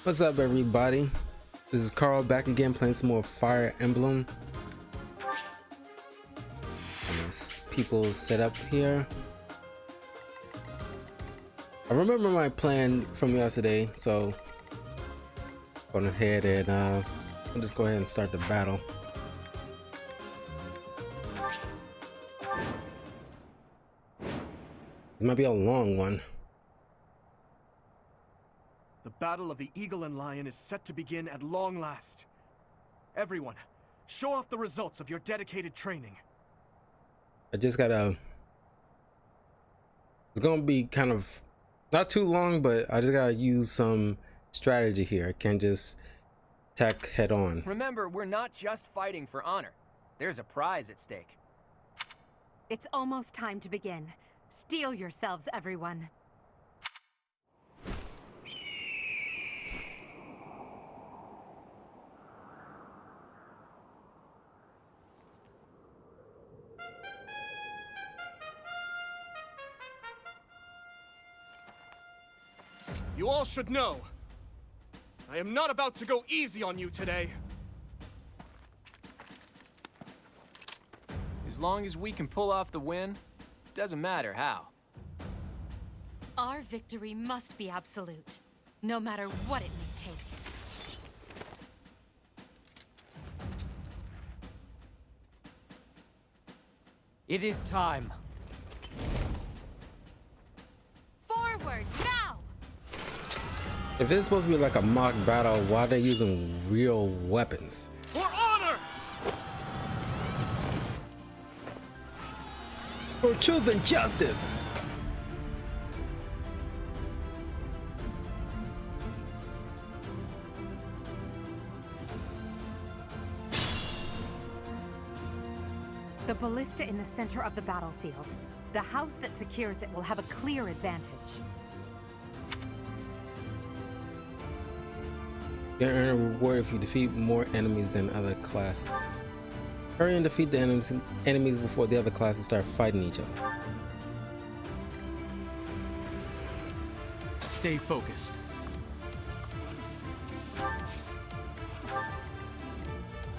What's up, everybody? This is Carl back again playing some more Fire Emblem. There's people set up here. I remember my plan from yesterday, so going ahead and I'll just go ahead and start the battle. This might be a long one. The battle of the Eagle and Lion is set to begin at long last. Everyone, show off the results of your dedicated training. I just gotta... It's gonna be kind of not too long, but I just gotta use some strategy here. I can't just attack head on. Remember, we're not just fighting for honor. There's a prize at stake. It's almost time to begin. Steel yourselves, everyone. You all should know, I am not about to go easy on you today. As long as we can pull off the win, doesn't matter how. Our victory must be absolute, no matter what it may take. It is time. Forward, now! If it's supposed to be like a mock battle, why are they using real weapons? For honor! For truth and justice! The ballista in the center of the battlefield. The house that secures it will have a clear advantage. You can earn a reward if you defeat more enemies than other classes. Hurry and defeat the enemies before the other classes start fighting each other. Stay focused.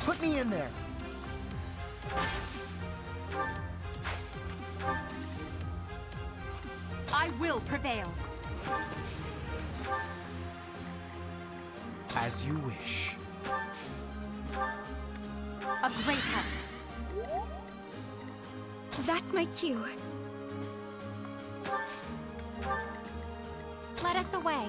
Put me in there. I will prevail. As you wish. A great help. That's my cue. Let us away.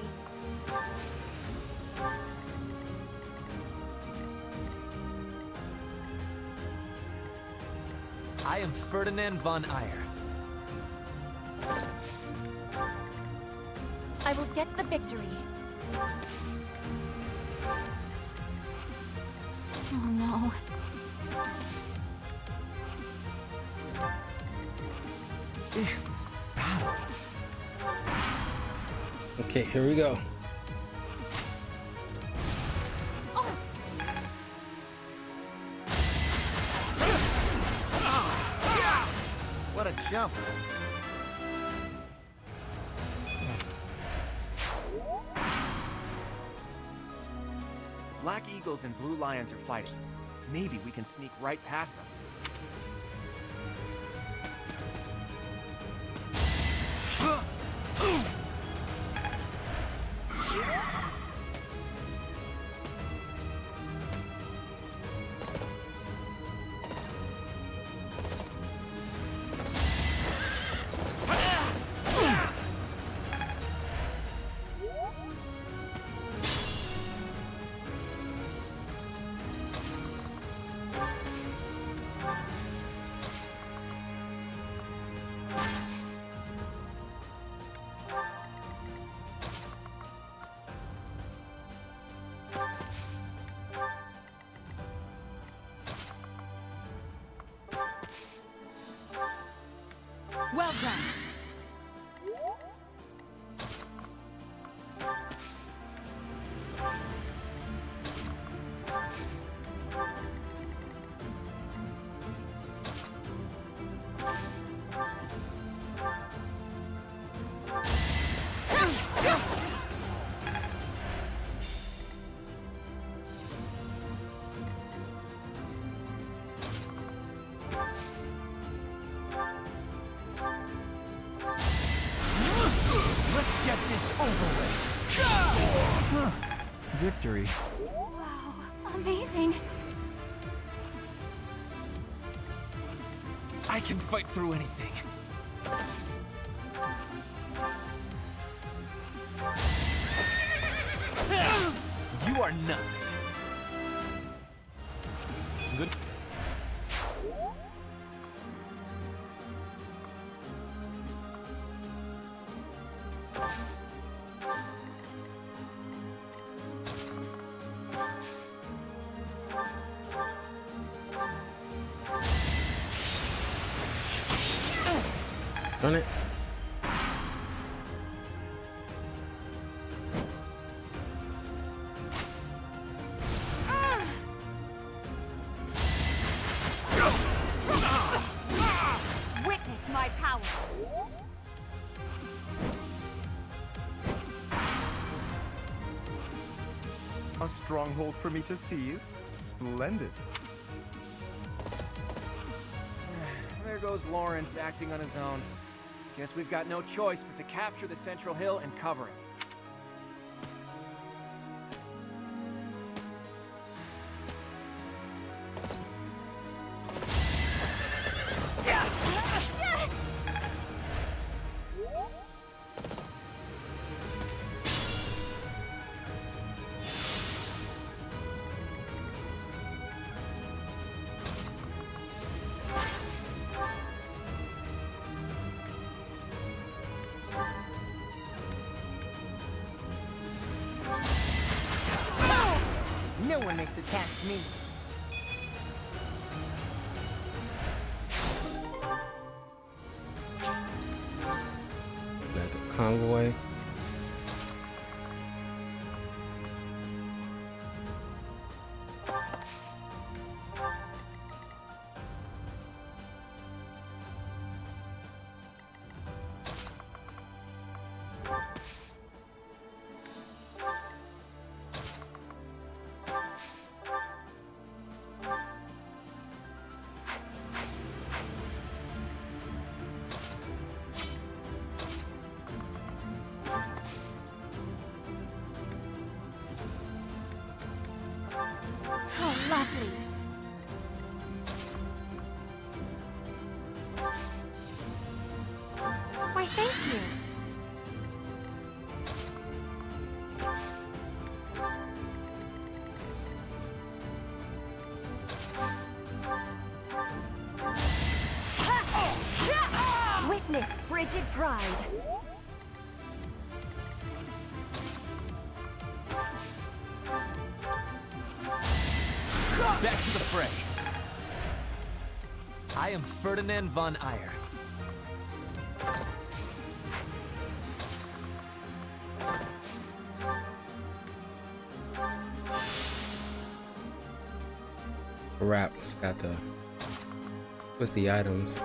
I am Ferdinand von Eyre. I will get the victory. Oh no. Battle. Okay, here we go. What a jump. Black Eagles and Blue Lions are fighting. Maybe we can sneak right past them. get this over with. Victory. Wow, amazing. I can fight through anything. You are nothing. Good. Done it. Witness my power. A stronghold for me to seize? Splendid. There goes Lawrence acting on his own. Guess we've got no choice but to capture the central hill and cover it. No one makes it past me. Like a convoy. How lovely. Why, thank you. Witness frigid pride. Back to the fray. I am Ferdinand von Ayer. Wrap. Got the. What's the items?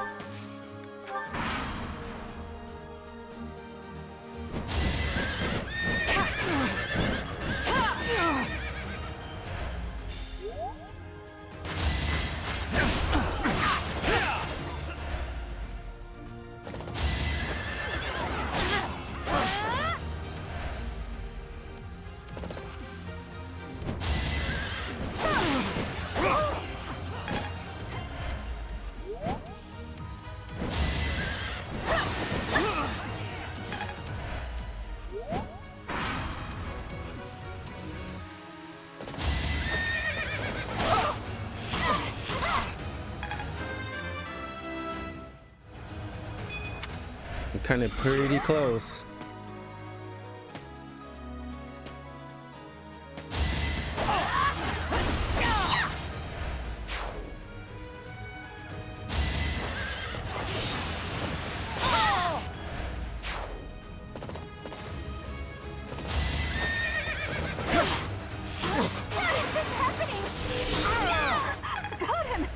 Kind of pretty close. Got him!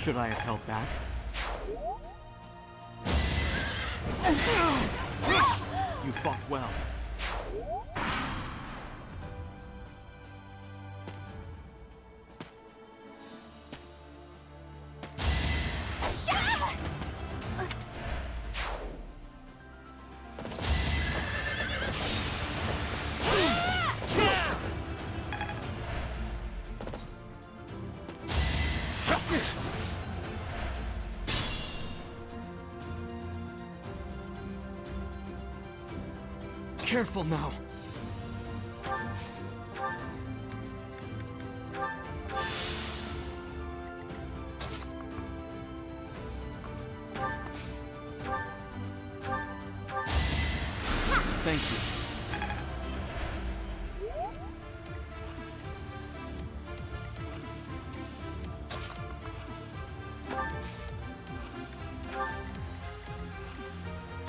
Should I have held back? You fought well. Careful now. Thank you.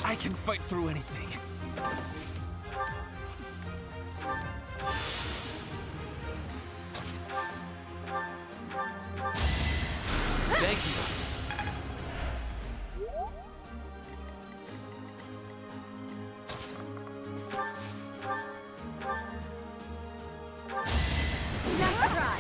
I can fight through anything. Thank you. Nice try.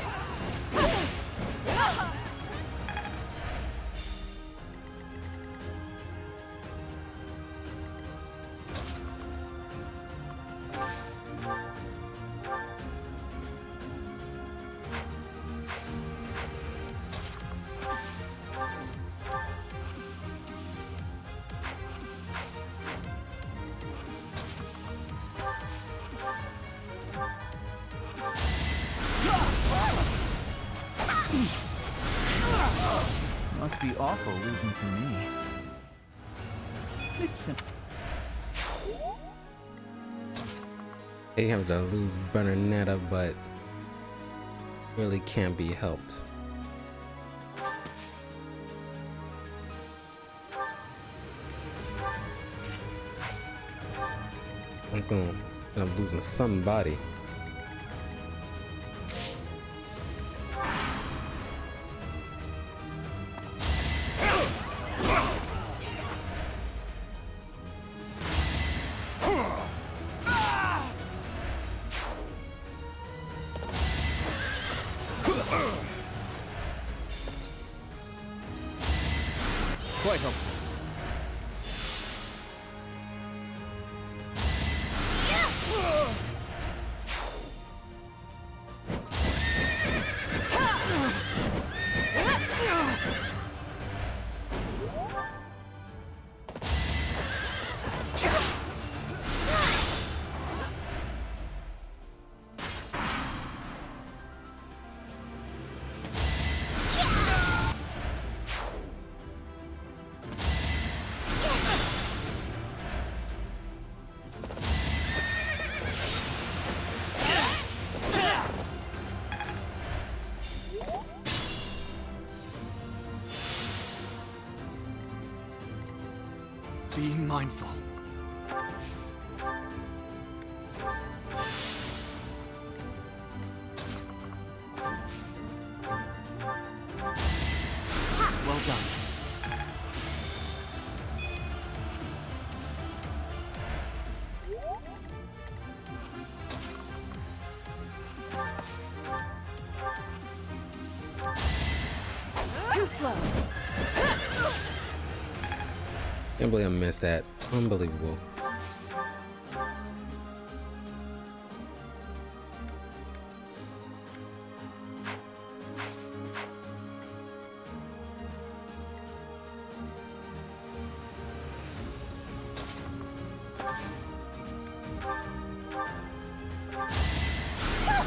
Must be awful losing to me. It's They have to lose Bernadetta, but really can't be helped. I'm gonna end up losing somebody. quite helpful. Being mindful. Well done. Too slow. Can't believe I missed that. Unbelievable.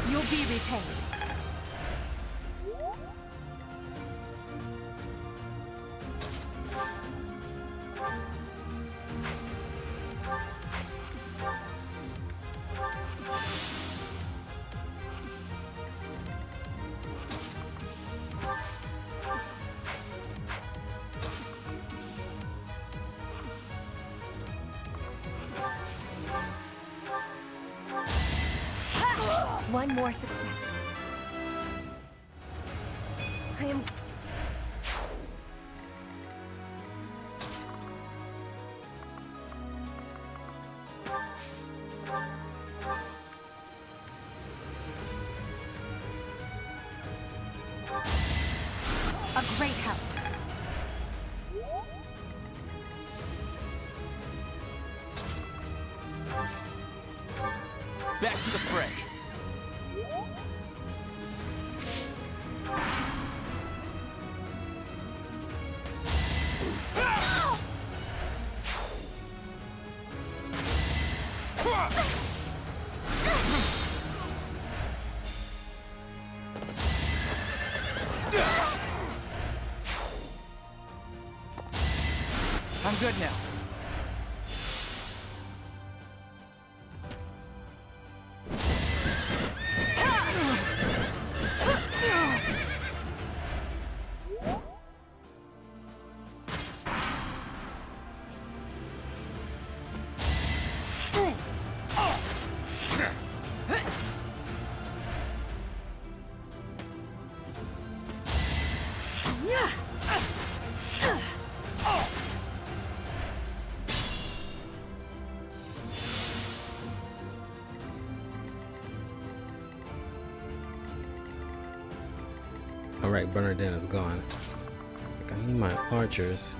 You'll be repaid. One more success. I am A great help. Back to the fray. I'm good now. Alright, Bernardin is gone. I need my archers.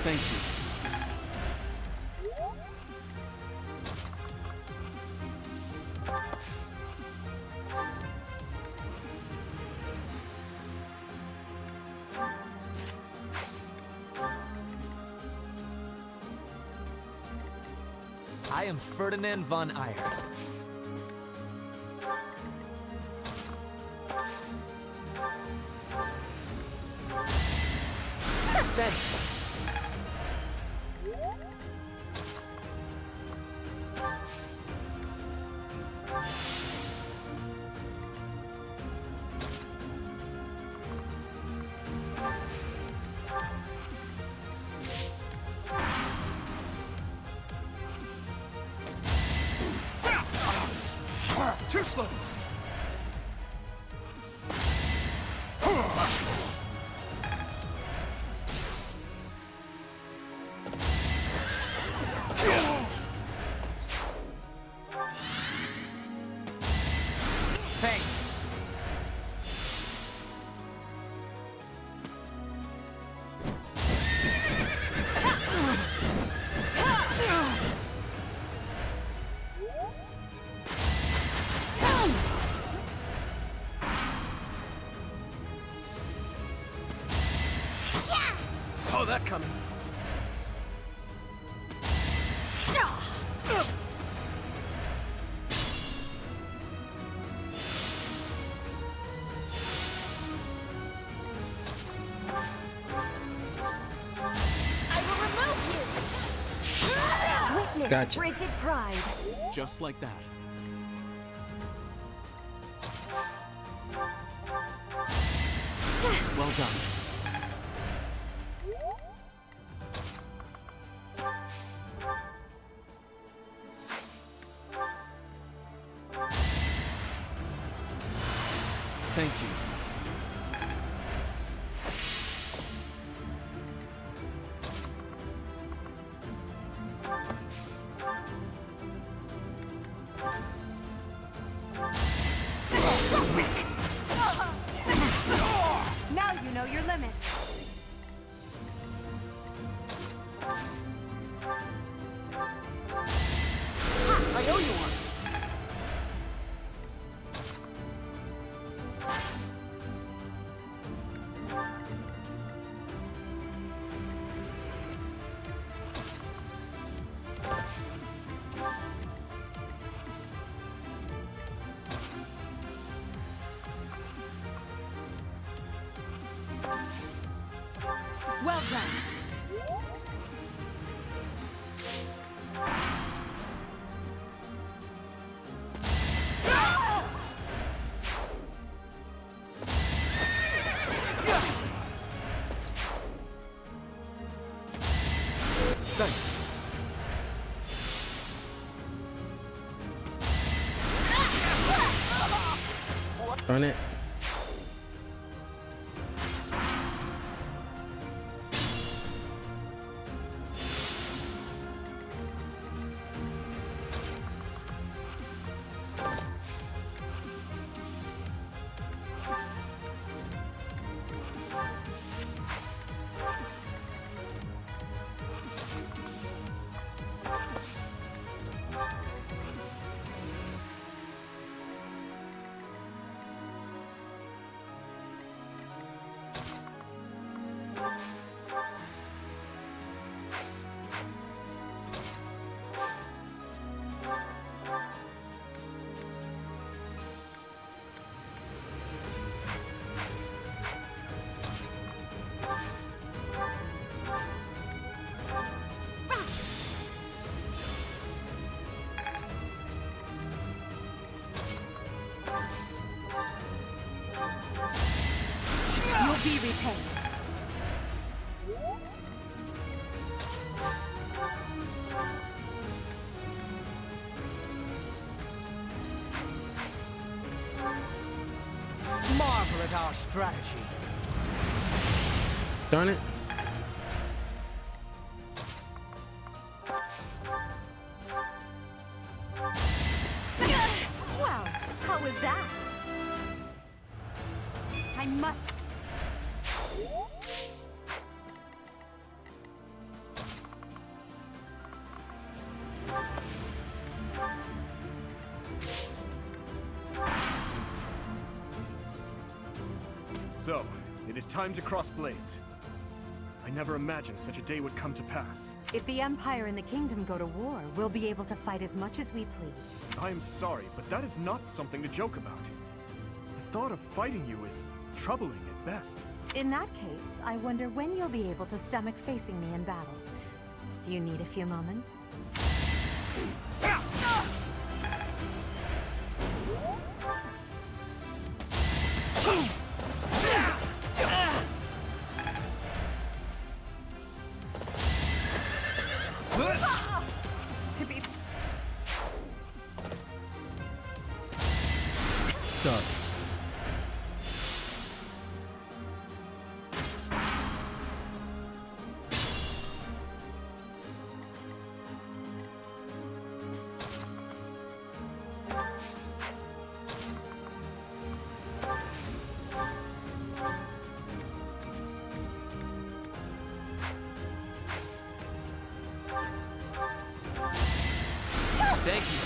Thank you. I am Ferdinand von Eyre. Thanks. Too slow! Thanks. Saw that coming. I will remove you! Witness Gotcha. frigid pride. Just like that. Well done. Thank you. Now you know your limits. I owe you one. Well done. Thanks. Darn it. at our strategy. Darn it. Well, how was that? I must... So, it is time to cross blades. I never imagined such a day would come to pass. If the Empire and the Kingdom go to war, we'll be able to fight as much as we please. I am sorry, but that is not something to joke about. The thought of fighting you is troubling at best. In that case, I wonder when you'll be able to stomach facing me in battle. Do you need a few moments? To be... Sorry. Thank you.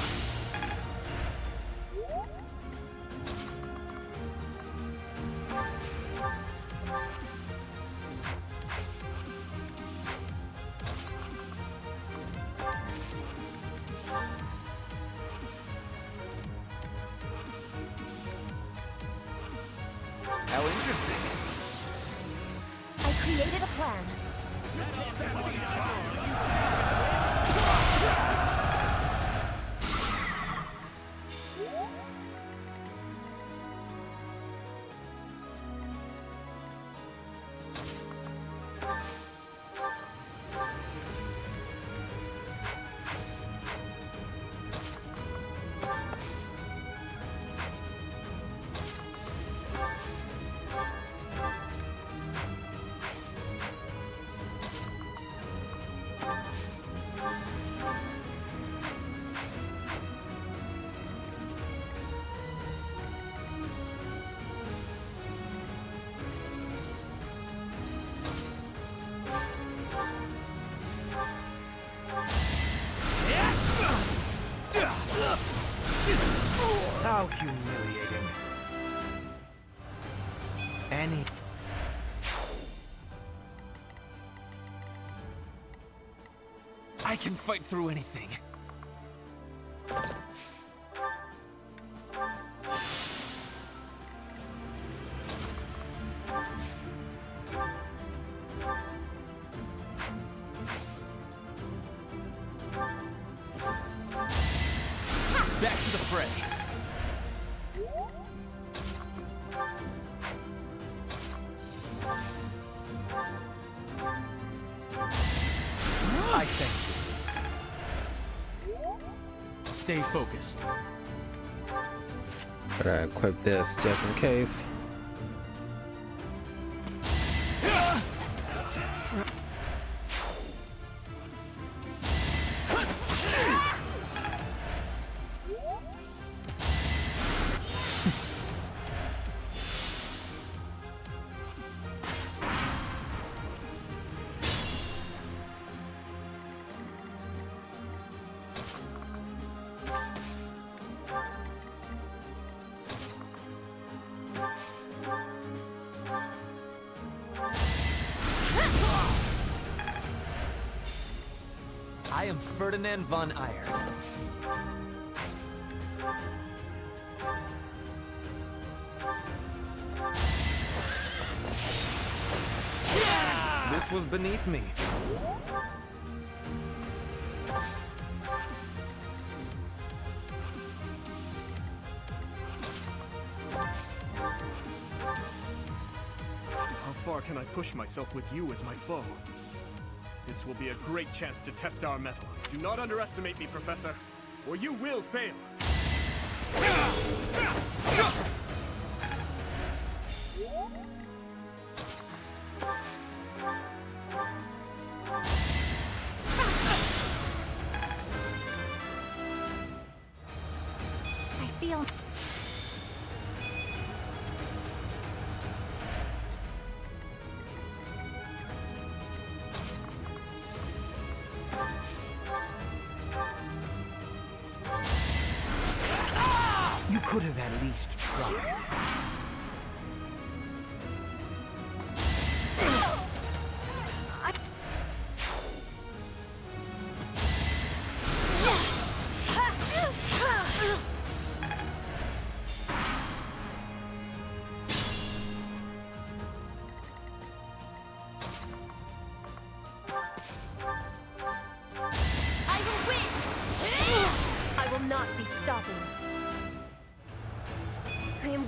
How interesting. I created a plan. How humiliating. I can fight through anything. Back to the fray. I thank you. Stay focused. Gotta equip this just in case. I am Ferdinand von Ayer. This was beneath me. How far can I push myself with you as my foe? This will be a great chance to test our mettle. Do not underestimate me, Professor, or you will fail. feel... You could have at least tried. I will win! I will not be stopping. I am...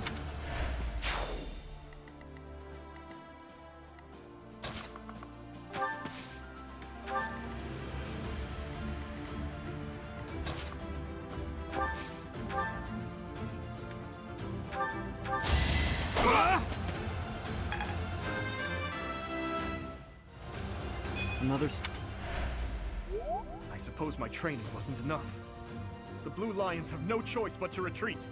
I suppose my training wasn't enough. The Blue Lions have no choice but to retreat.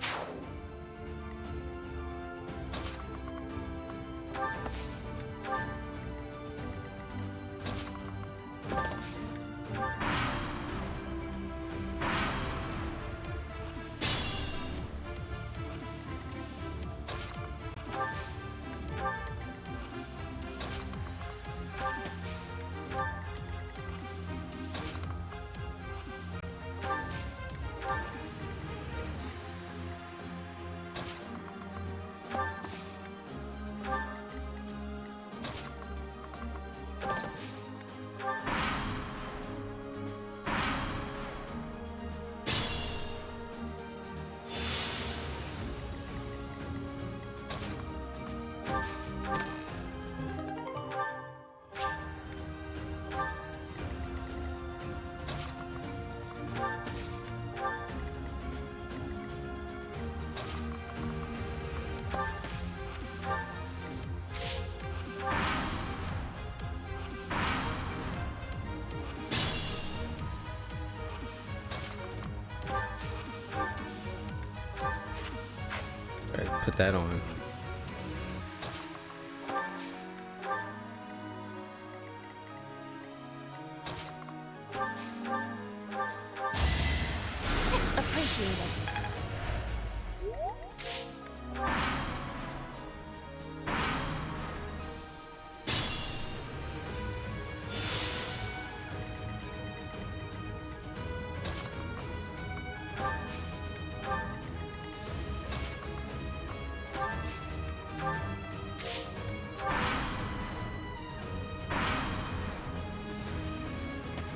Alright, put that on. Appreciated.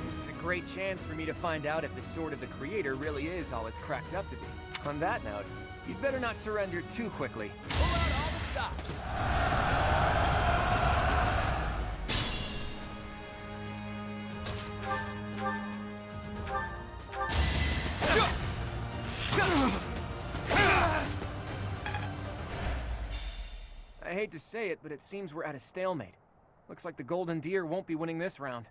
This is a great chance for me to find out if the Sword of the Creator really is all it's cracked up to be. On that note, you'd better not surrender too quickly. Pull out all the stops. I hate to say it, but it seems we're at a stalemate. Looks like the Golden Deer won't be winning this round.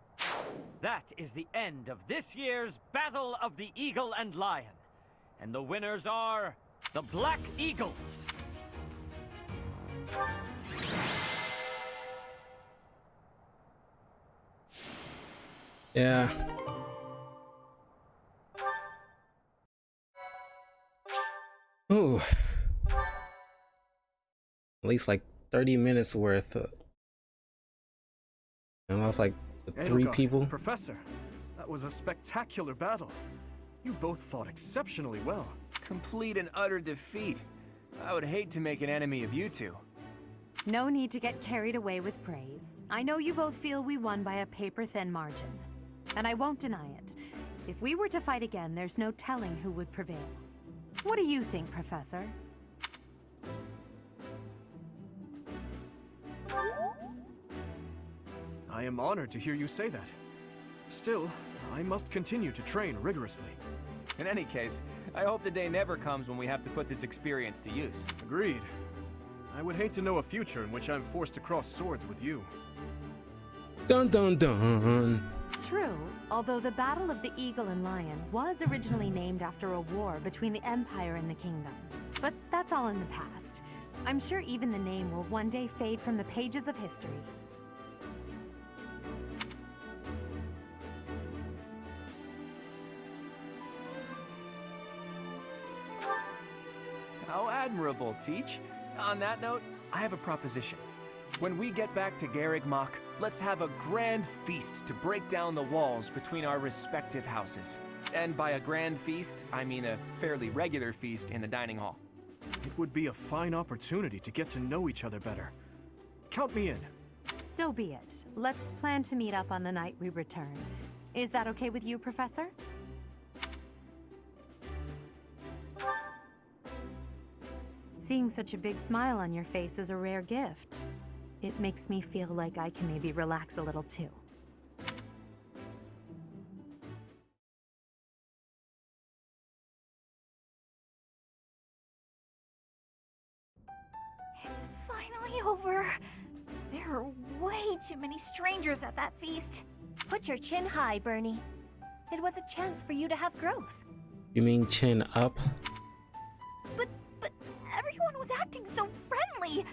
That is the end of this year's Battle of the Eagle and Lion. And the winners are the Black Eagles. Yeah. Ooh. At least like 30 minutes worth. And that's like 3 Edelgard, people. Professor, that was a spectacular battle. You both fought exceptionally well. Complete and utter defeat. I would hate to make an enemy of you two. No need to get carried away with praise. I know you both feel we won by a paper-thin margin. And I won't deny it. If we were to fight again, there's no telling who would prevail. What do you think, Professor? I am honored to hear you say that. Still, I must continue to train rigorously. In any case, I hope the day never comes when we have to put this experience to use. Agreed. I would hate to know a future in which I'm forced to cross swords with you. Dun dun dun. True, Although the Battle of the Eagle and Lion was originally named after a war between the Empire and the Kingdom. But that's all in the past. I'm sure even the name will one day fade from the pages of history. How admirable, Teach. On that note, I have a proposition. When we get back to Garrigmach, let's have a grand feast to break down the walls between our respective houses. And by a grand feast, I mean a fairly regular feast in the dining hall. It would be a fine opportunity to get to know each other better. Count me in. So be it. Let's plan to meet up on the night we return. Is that okay with you, Professor? Seeing such a big smile on your face is a rare gift. It makes me feel like I can maybe relax a little too. It's finally over. There are way too many strangers at that feast. Put your chin high, Bernie. It was a chance for you to have growth. You mean chin up? But everyone was acting so friendly.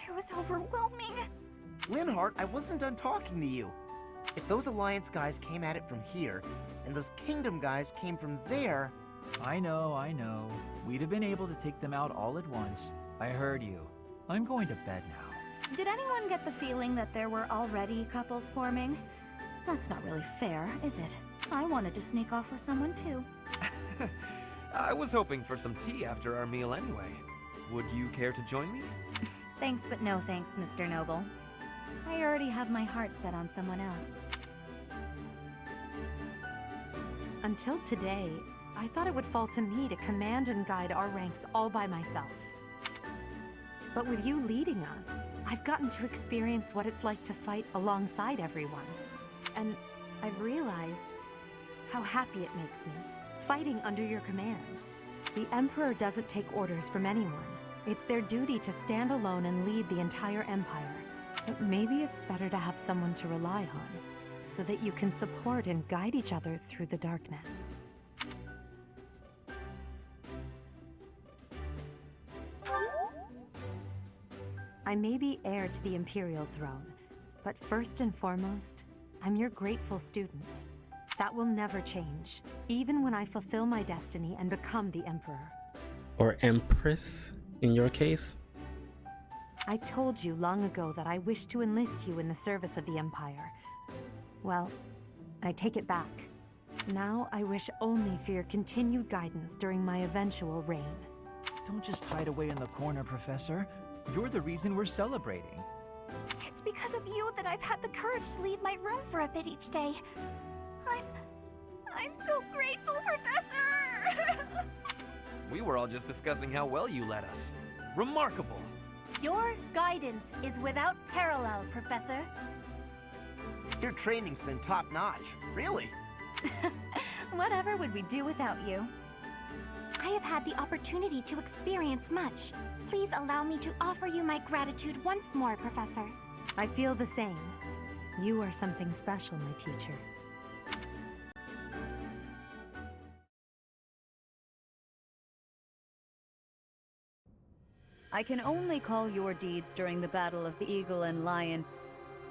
It was overwhelming. Linhardt, I wasn't done talking to you. If those Alliance guys came at it from here, and those Kingdom guys came from there... I know. We'd have been able to take them out all at once. I heard you. I'm going to bed now. Did anyone get the feeling that there were already couples forming? That's not really fair, is it? I wanted to sneak off with someone too. I was hoping for some tea after our meal anyway. Would you care to join me? Thanks, but no thanks, Mr. Noble. I already have my heart set on someone else. Until today, I thought it would fall to me to command and guide our ranks all by myself. But with you leading us, I've gotten to experience what it's like to fight alongside everyone. And I've realized how happy it makes me, fighting under your command. The Emperor doesn't take orders from anyone. It's their duty to stand alone and lead the entire Empire. But maybe it's better to have someone to rely on, so that you can support and guide each other through the darkness. I may be heir to the Imperial throne, but first and foremost, I'm your grateful student. That will never change, even when I fulfill my destiny and become the Emperor. Or Empress, in your case? I told you long ago that I wish to enlist you in the service of the Empire. Well, I take it back. Now I wish only for your continued guidance during my eventual reign. Don't just hide away in the corner, Professor. You're the reason we're celebrating. It's because of you that I've had the courage to leave my room for a bit each day. I'm so grateful, Professor! We were all just discussing how well you led us. Remarkable! Your guidance is without parallel, Professor. Your training's been top-notch, really. Whatever would we do without you? I have had the opportunity to experience much. Please allow me to offer you my gratitude once more, Professor. I feel the same. You are something special, my teacher. I can only call your deeds during the Battle of the Eagle and Lion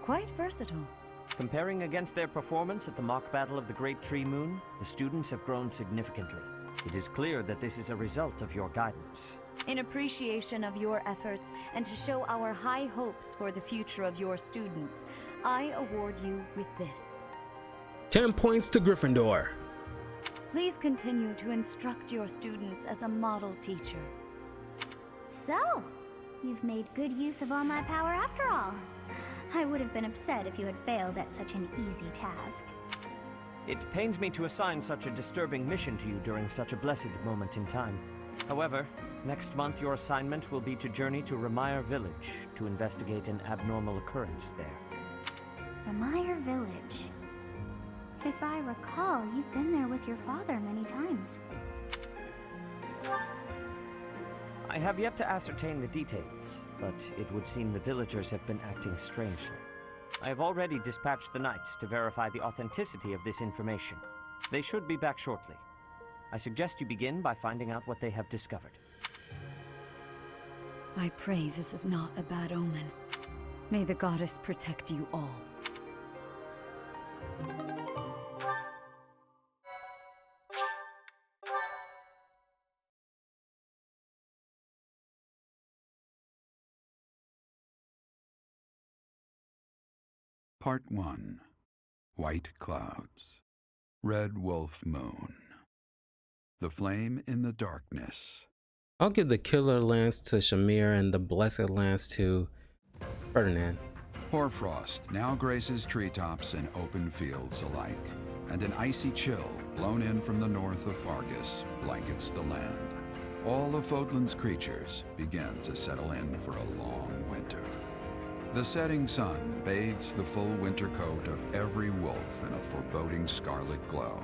quite versatile. Comparing against their performance at the mock battle of the Great Tree Moon, the students have grown significantly. It is clear that this is a result of your guidance. In appreciation of your efforts and to show our high hopes for the future of your students, I award you with this. 10 points to Gryffindor. Please continue to instruct your students as a model teacher. So, you've made good use of all my power after all. I would have been upset if you had failed at such an easy task. It pains me to assign such a disturbing mission to you during such a blessed moment in time. However, next month your assignment will be to journey to Remire Village to investigate an abnormal occurrence there. Remire Village. If I recall, you've been there with your father many times. I have yet to ascertain the details, but it would seem the villagers have been acting strangely. I have already dispatched the knights to verify the authenticity of this information. They should be back shortly. I suggest you begin by finding out what they have discovered. I pray this is not a bad omen. May the goddess protect you all. Part 1. White Clouds. Red Wolf Moon. The Flame in the Darkness. I'll give the Killer Lance to Shamir and the Blessed Lance to Ferdinand. Hoarfrost now graces treetops and open fields alike, and an icy chill blown in from the north of Fargus blankets the land. All of Fodlan's creatures begin to settle in for a long winter. The setting sun bathes the full winter coat of every wolf in a foreboding scarlet glow.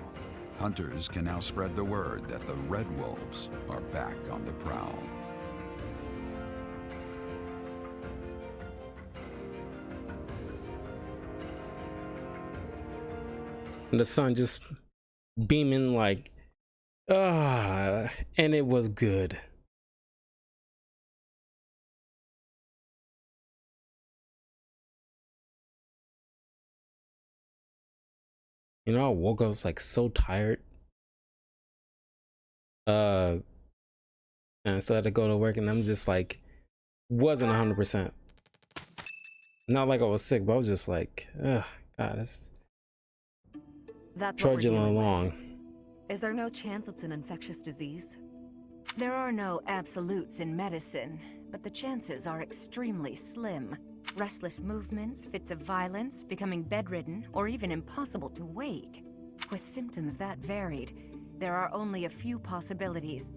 Hunters can now spread the word that the Red Wolves are back on the prowl. And the sun just beaming like, and it was good. You know, I woke up, I was like so tired. And I still had to go to work, and I'm just like, wasn't 100%. Not like I was sick, but I was just like, ugh, God, that's what we're trudging dealing along. with. Is there no chance it's an infectious disease? There are no absolutes in medicine, but the chances are extremely slim. Restless movements, fits of violence, becoming bedridden, or even impossible to wake. With symptoms that varied, there are only a few possibilities.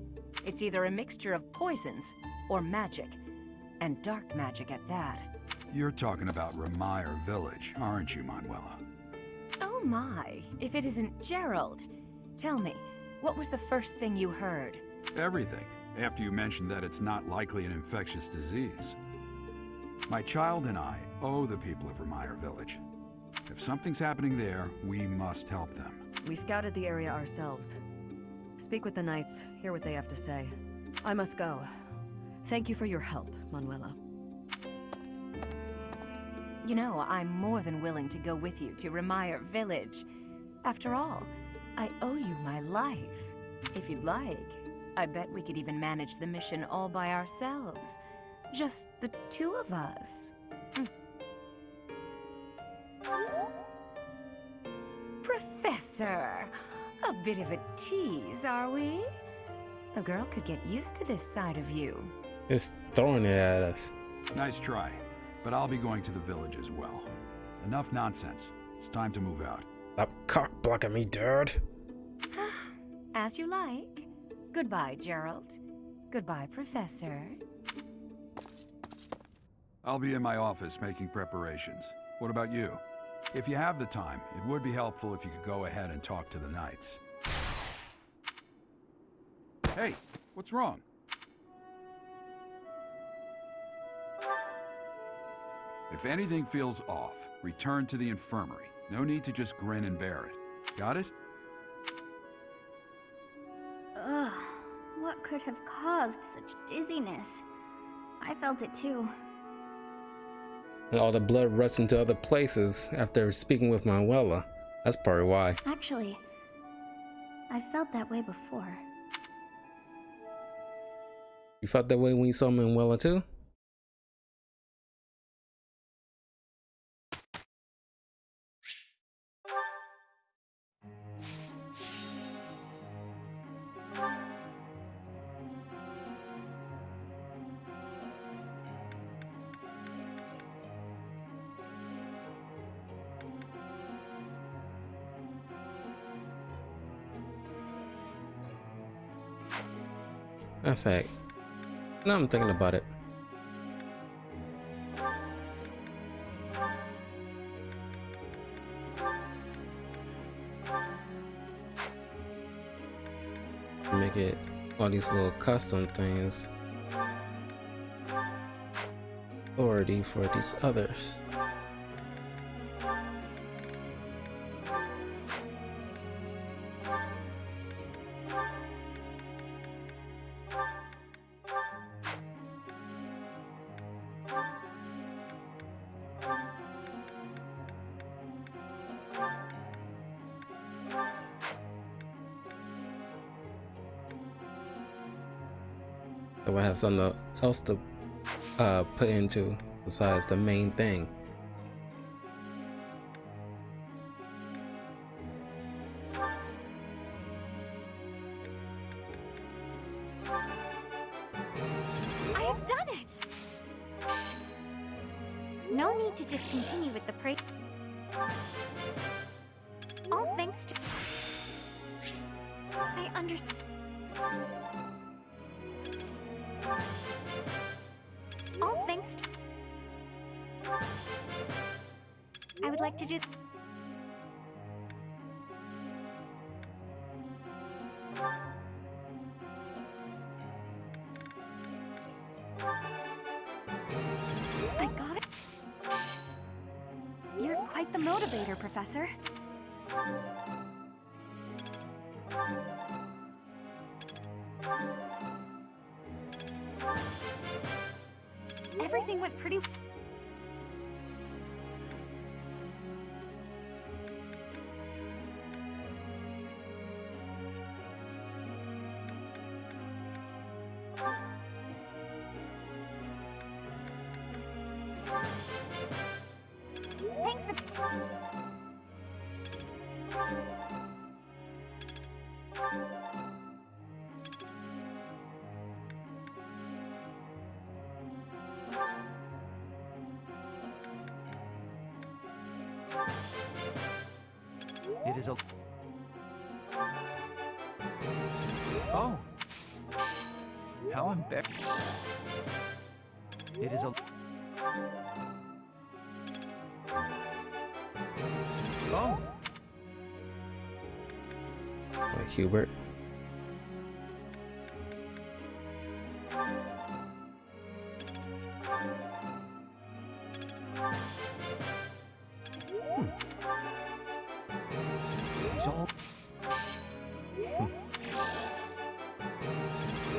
It's either a mixture of poisons or magic, and dark magic at that. You're talking about Remire Village, aren't you, Manuela? Oh my, if it isn't Gerald. Tell me, what was the first thing you heard? Everything, after you mentioned that it's not likely an infectious disease. My child and I owe the people of Remire Village. If something's happening there, we must help them. We scouted the area ourselves. Speak with the knights, hear what they have to say. I must go. Thank you for your help, Manuela. You know, I'm more than willing to go with you to Remire Village. After all, I owe you my life. If you'd like, I bet we could even manage the mission all by ourselves. Just the two of us. Professor! A bit of a tease, are we? A girl could get used to this side of you. Just throwing it at us. Nice try, but I'll be going to the village as well. Enough nonsense. It's time to move out. Stop cock blocking me, dude. As you like. Goodbye, Gerald. Goodbye, Professor. I'll be in my office making preparations. What about you? If you have the time, it would be helpful if you could go ahead and talk to the knights. Hey, what's wrong? If anything feels off, return to the infirmary. No need to just grin and bear it. Got it? Ugh, what could have caused such dizziness? I felt it too. And all the blood rushed into other places after speaking with Manuela. That's probably why. Actually, I felt that way before. You felt that way when you saw Manuela too? In fact, now I'm thinking about it. Make it all these little custom things already for these others. So I have something else to put into besides the main thing. I have done it! No need to discontinue with the praise. All thanks to... I understand. All thanks to... I would like to do... I got it. You're quite the motivator, Professor. Everything went pretty... Thanks for... It is a... Oh! How embarrassing. It is a... Oh! Like Hubert. He's all...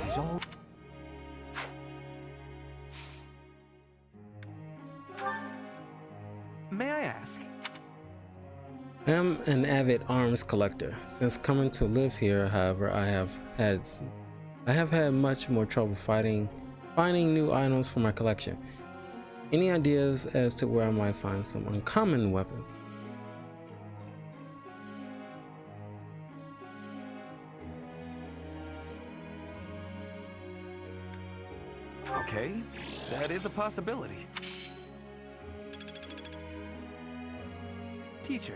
He's all... May I ask? I am an avid arms collector. Since coming to live here, however, I have had much more trouble finding new items for my collection. Any ideas as to where I might find some uncommon weapons? Okay, that is a possibility. Teacher.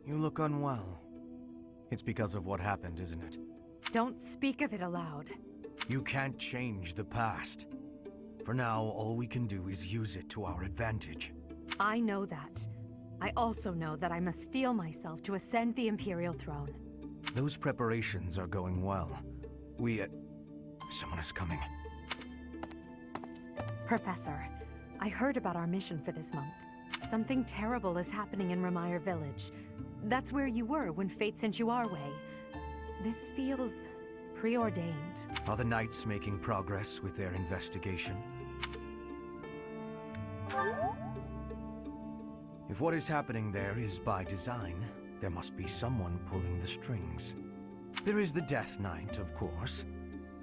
You look unwell. It's because of what happened, isn't it? Don't speak of it aloud. You can't change the past. For now, all we can do is use it to our advantage. I know that. I also know that I must steel myself to ascend the Imperial throne. Those preparations are going well. Someone is coming. Professor, I heard about our mission for this month. Something terrible is happening in Ramire Village. That's where you were when fate sent you our way. This feels preordained. Are the Knights making progress with their investigation? If what is happening there is by design, there must be someone pulling the strings. There is the Death Knight, of course,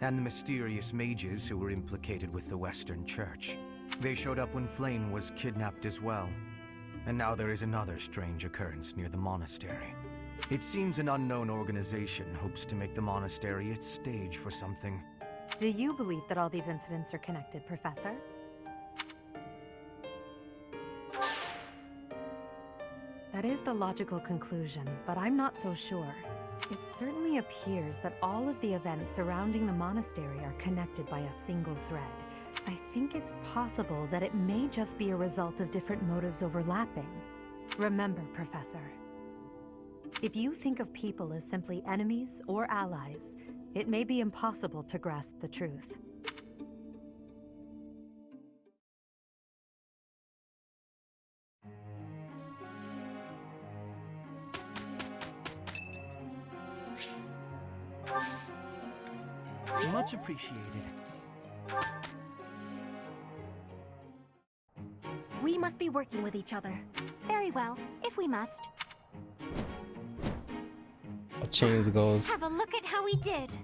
and the mysterious mages who were implicated with the Western Church. They showed up when Flame was kidnapped as well. And now there is another strange occurrence near the monastery. It seems an unknown organization hopes to make the monastery its stage for something. Do you believe that all these incidents are connected, Professor? That is the logical conclusion, but I'm not so sure. It certainly appears that all of the events surrounding the monastery are connected by a single thread. I think it's possible that it may just be a result of different motives overlapping. Remember, Professor, if you think of people as simply enemies or allies, it may be impossible to grasp the truth. Much appreciated. We must be working with each other. Very well, if we must. Chains goes. Have a look at how we did.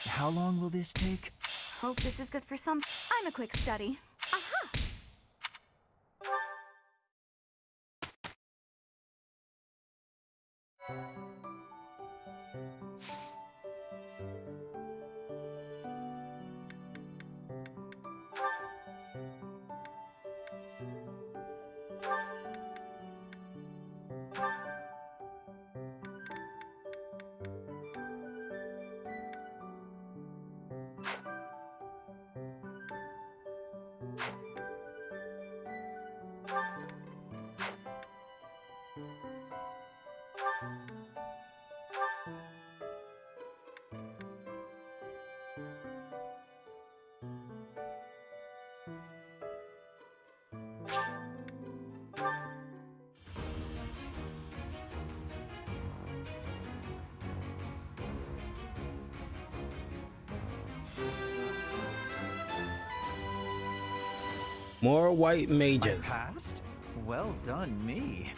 How long will this take? Hope this is good for some. I'm a quick study. Aha! More white mages. I passed? Well done, me.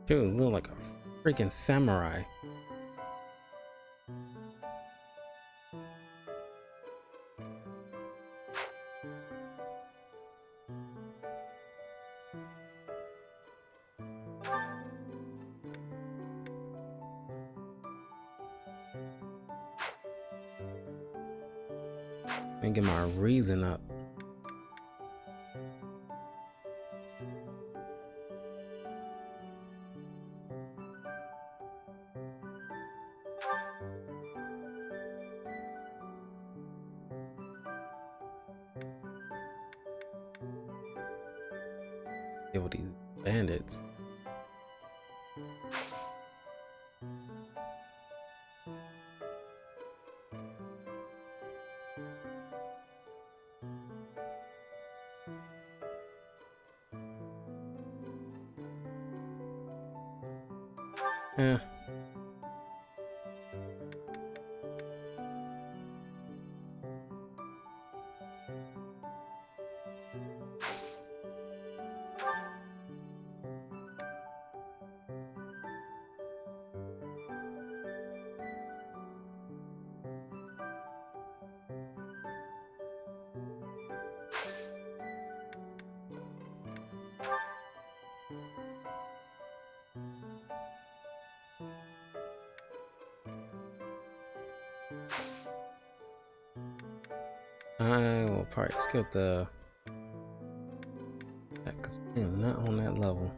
Dude, look like a freaking samurai. And get my reason up. Kill these bandits. Yeah. I will probably skip the because I'm not on that level.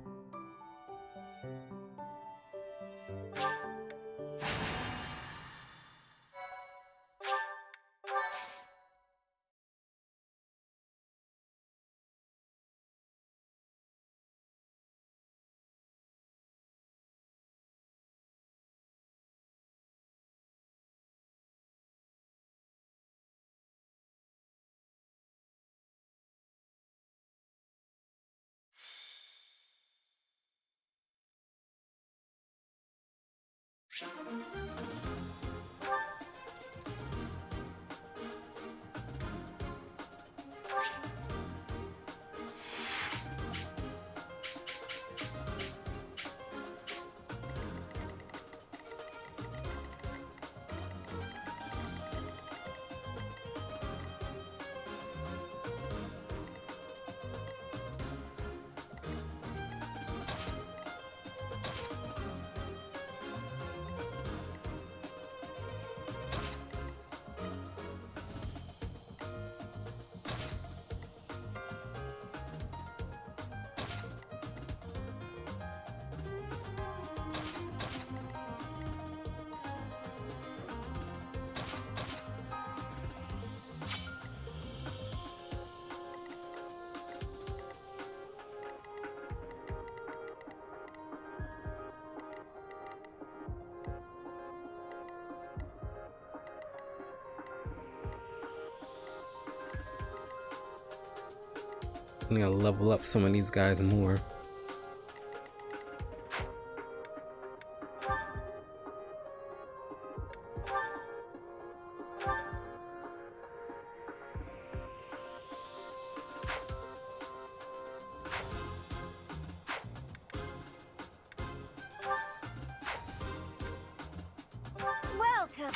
definitely gotta level up some of these guys more. Welcome.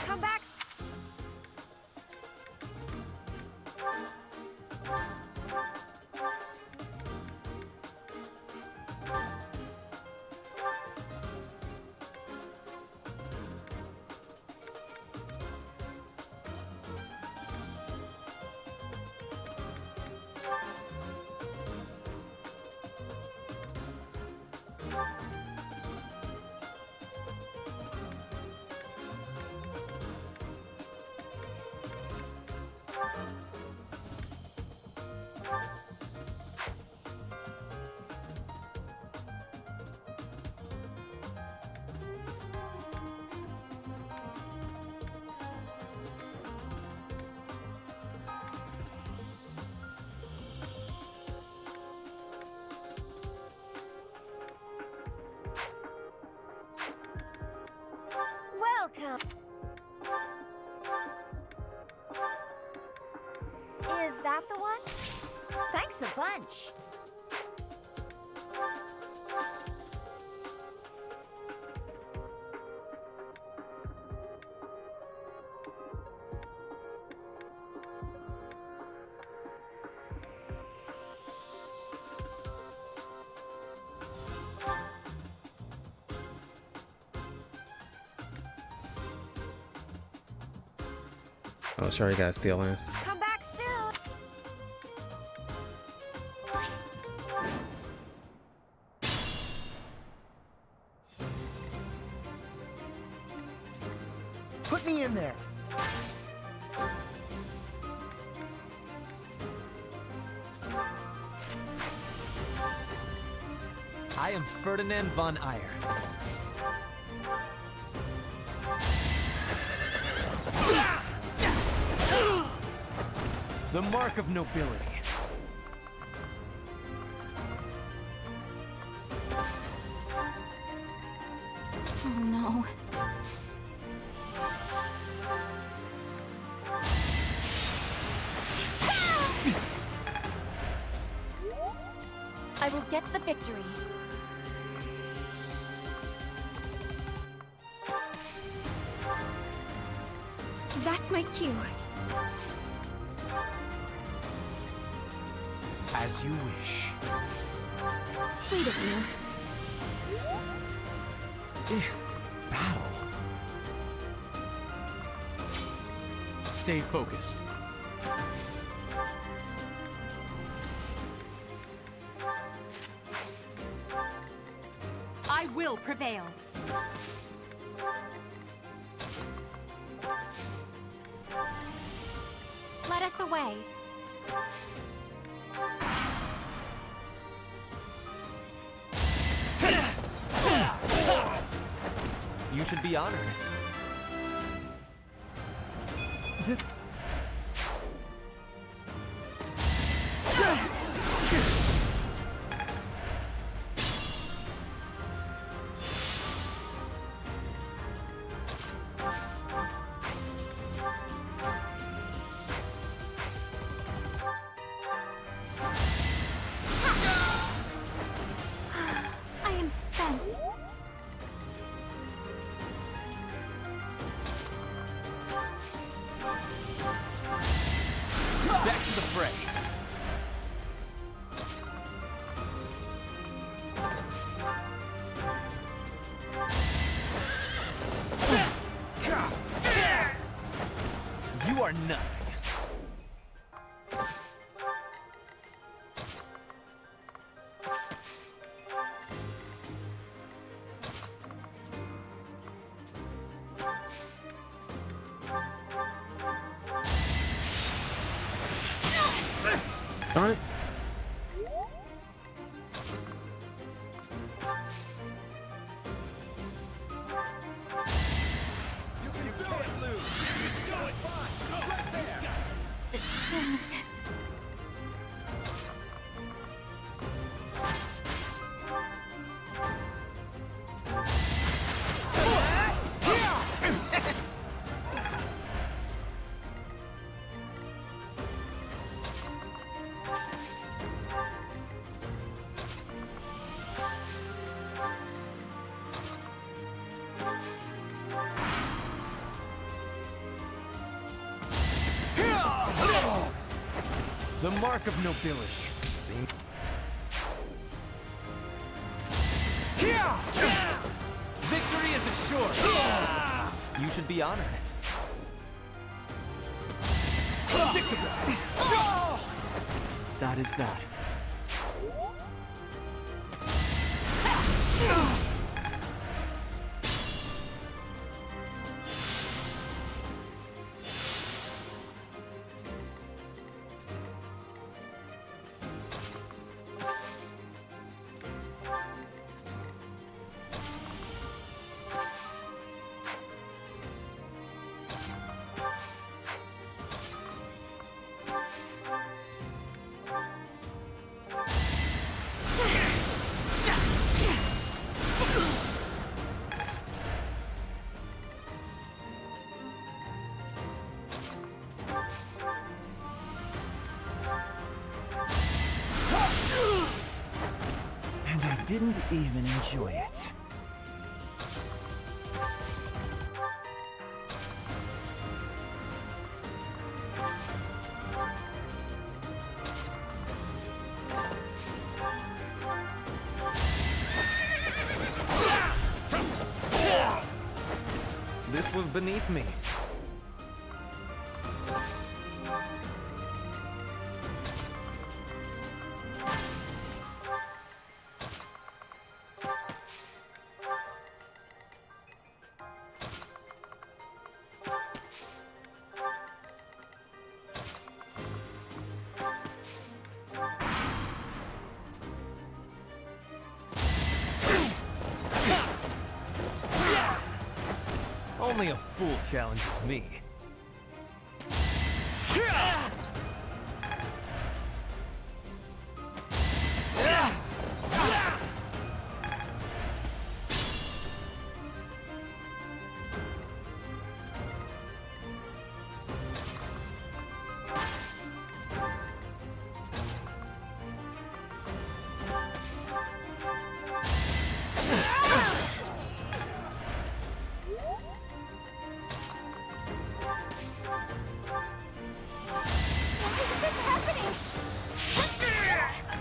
Come back. Welcome. Is that the one? Thanks a bunch. Oh, sorry guys, steal Lance. Come back soon. Put me in there. I am Ferdinand von Eyre. The mark of nobility. Oh no. I will get the victory. That's my cue. As you wish. Sweet of you. Battle. Stay focused. I will prevail. Let us away. You should be honored. I am spent. Back to the fray. You are nothing. Darn it. The mark of nobility. See? Victory is assured. You should be honored. Predictable. That is that. And I didn't even enjoy it. This was beneath me. Only a fool challenges me.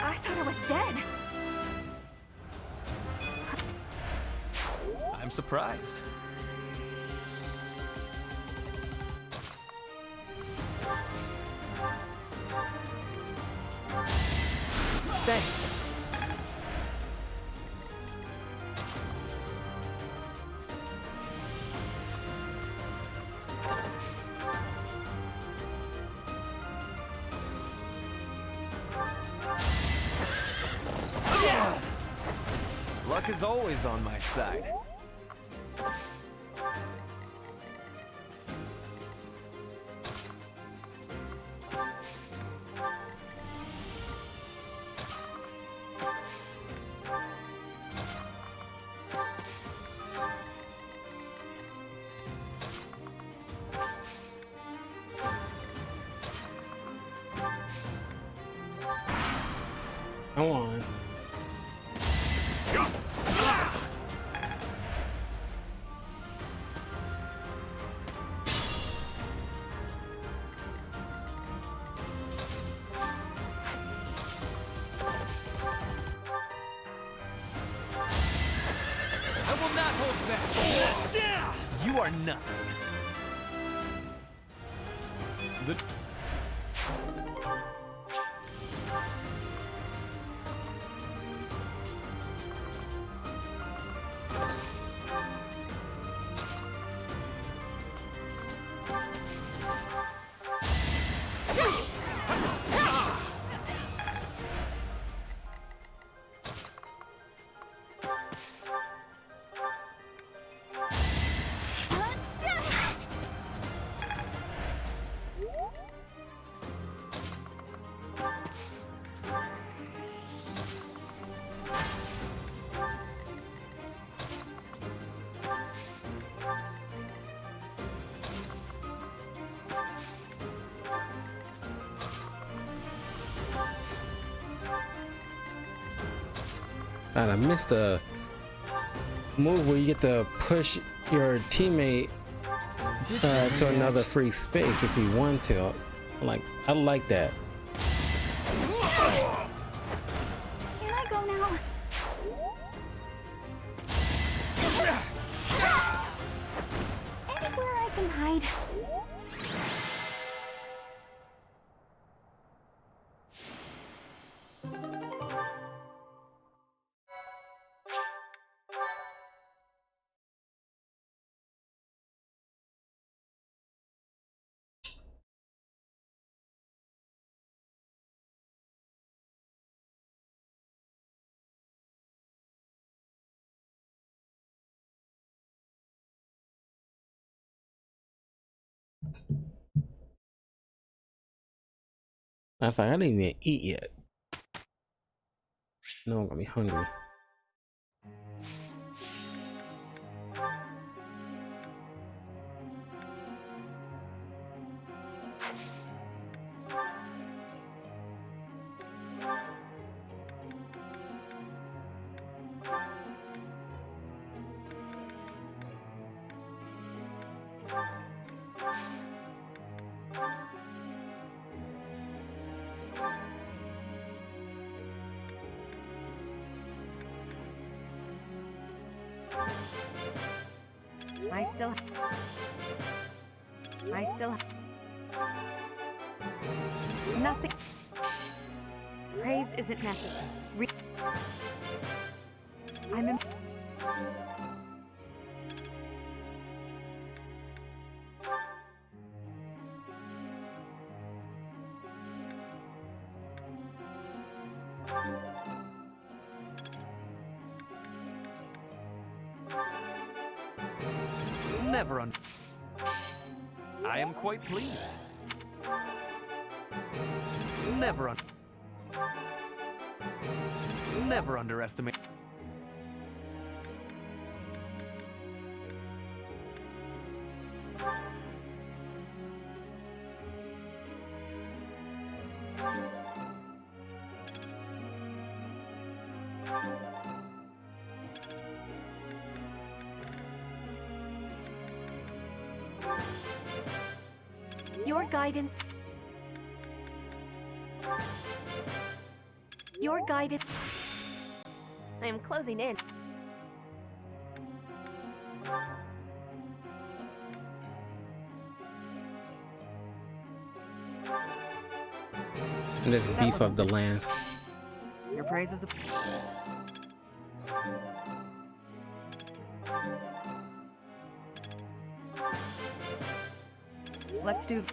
I thought I was dead. I'm surprised. Thanks. Luck is always on my side. Come on. I will not hold back. You are nothing. The God, I missed the move where you get to push your teammate to another free space if you want to. I like that. I can hide. Matter of fact, I didn't even eat yet. No, I'm gonna be hungry. I still nothing. Praise isn't necessary. I'm in. Never I am quite pleased. Never underestimate. Your guidance. Your guidance. I am closing in. Let's beef up the lance. Your praise is a... Let's do...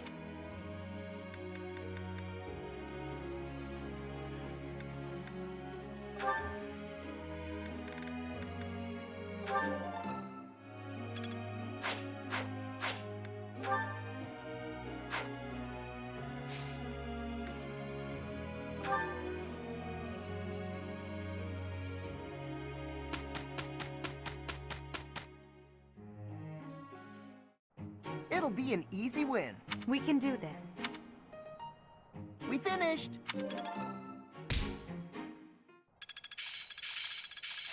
It'll be an easy win. We can do this. We finished.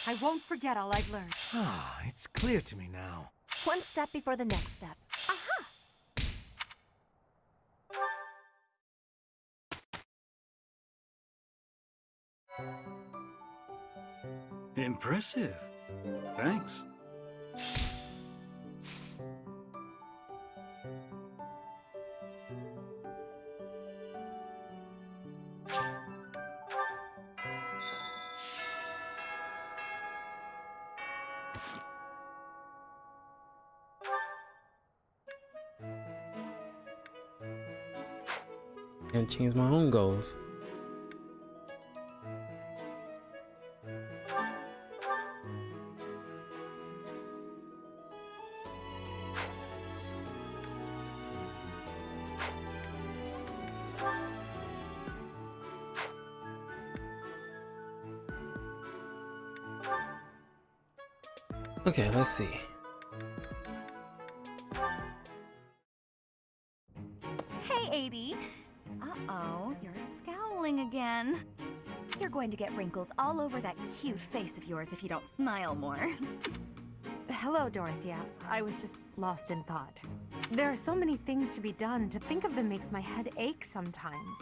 I won't forget all I've learned. Ah, it's clear to me now. One step before the next step. Aha! Impressive. Thanks. And change my own goals. Okay, let's see. Hey, 80. Uh-oh, you're scowling again. You're going to get wrinkles all over that cute face of yours if you don't smile more. Hello, Dorothea. I was just lost in thought. There are so many things to be done. To think of them makes my head ache sometimes.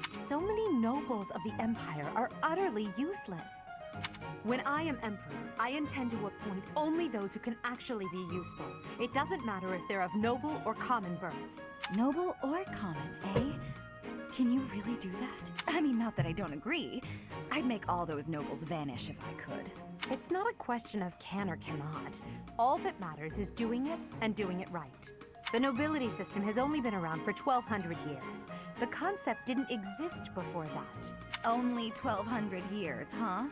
So many nobles of the Empire are utterly useless. When I am Emperor, I intend to appoint only those who can actually be useful. It doesn't matter if they're of noble or common birth. Noble or common, eh? Can you really do that? I mean, not that I don't agree. I'd make all those nobles vanish if I could. It's not a question of can or cannot. All that matters is doing it and doing it right. The nobility system has only been around for 1,200 years. The concept didn't exist before that. Only 1,200 years, huh?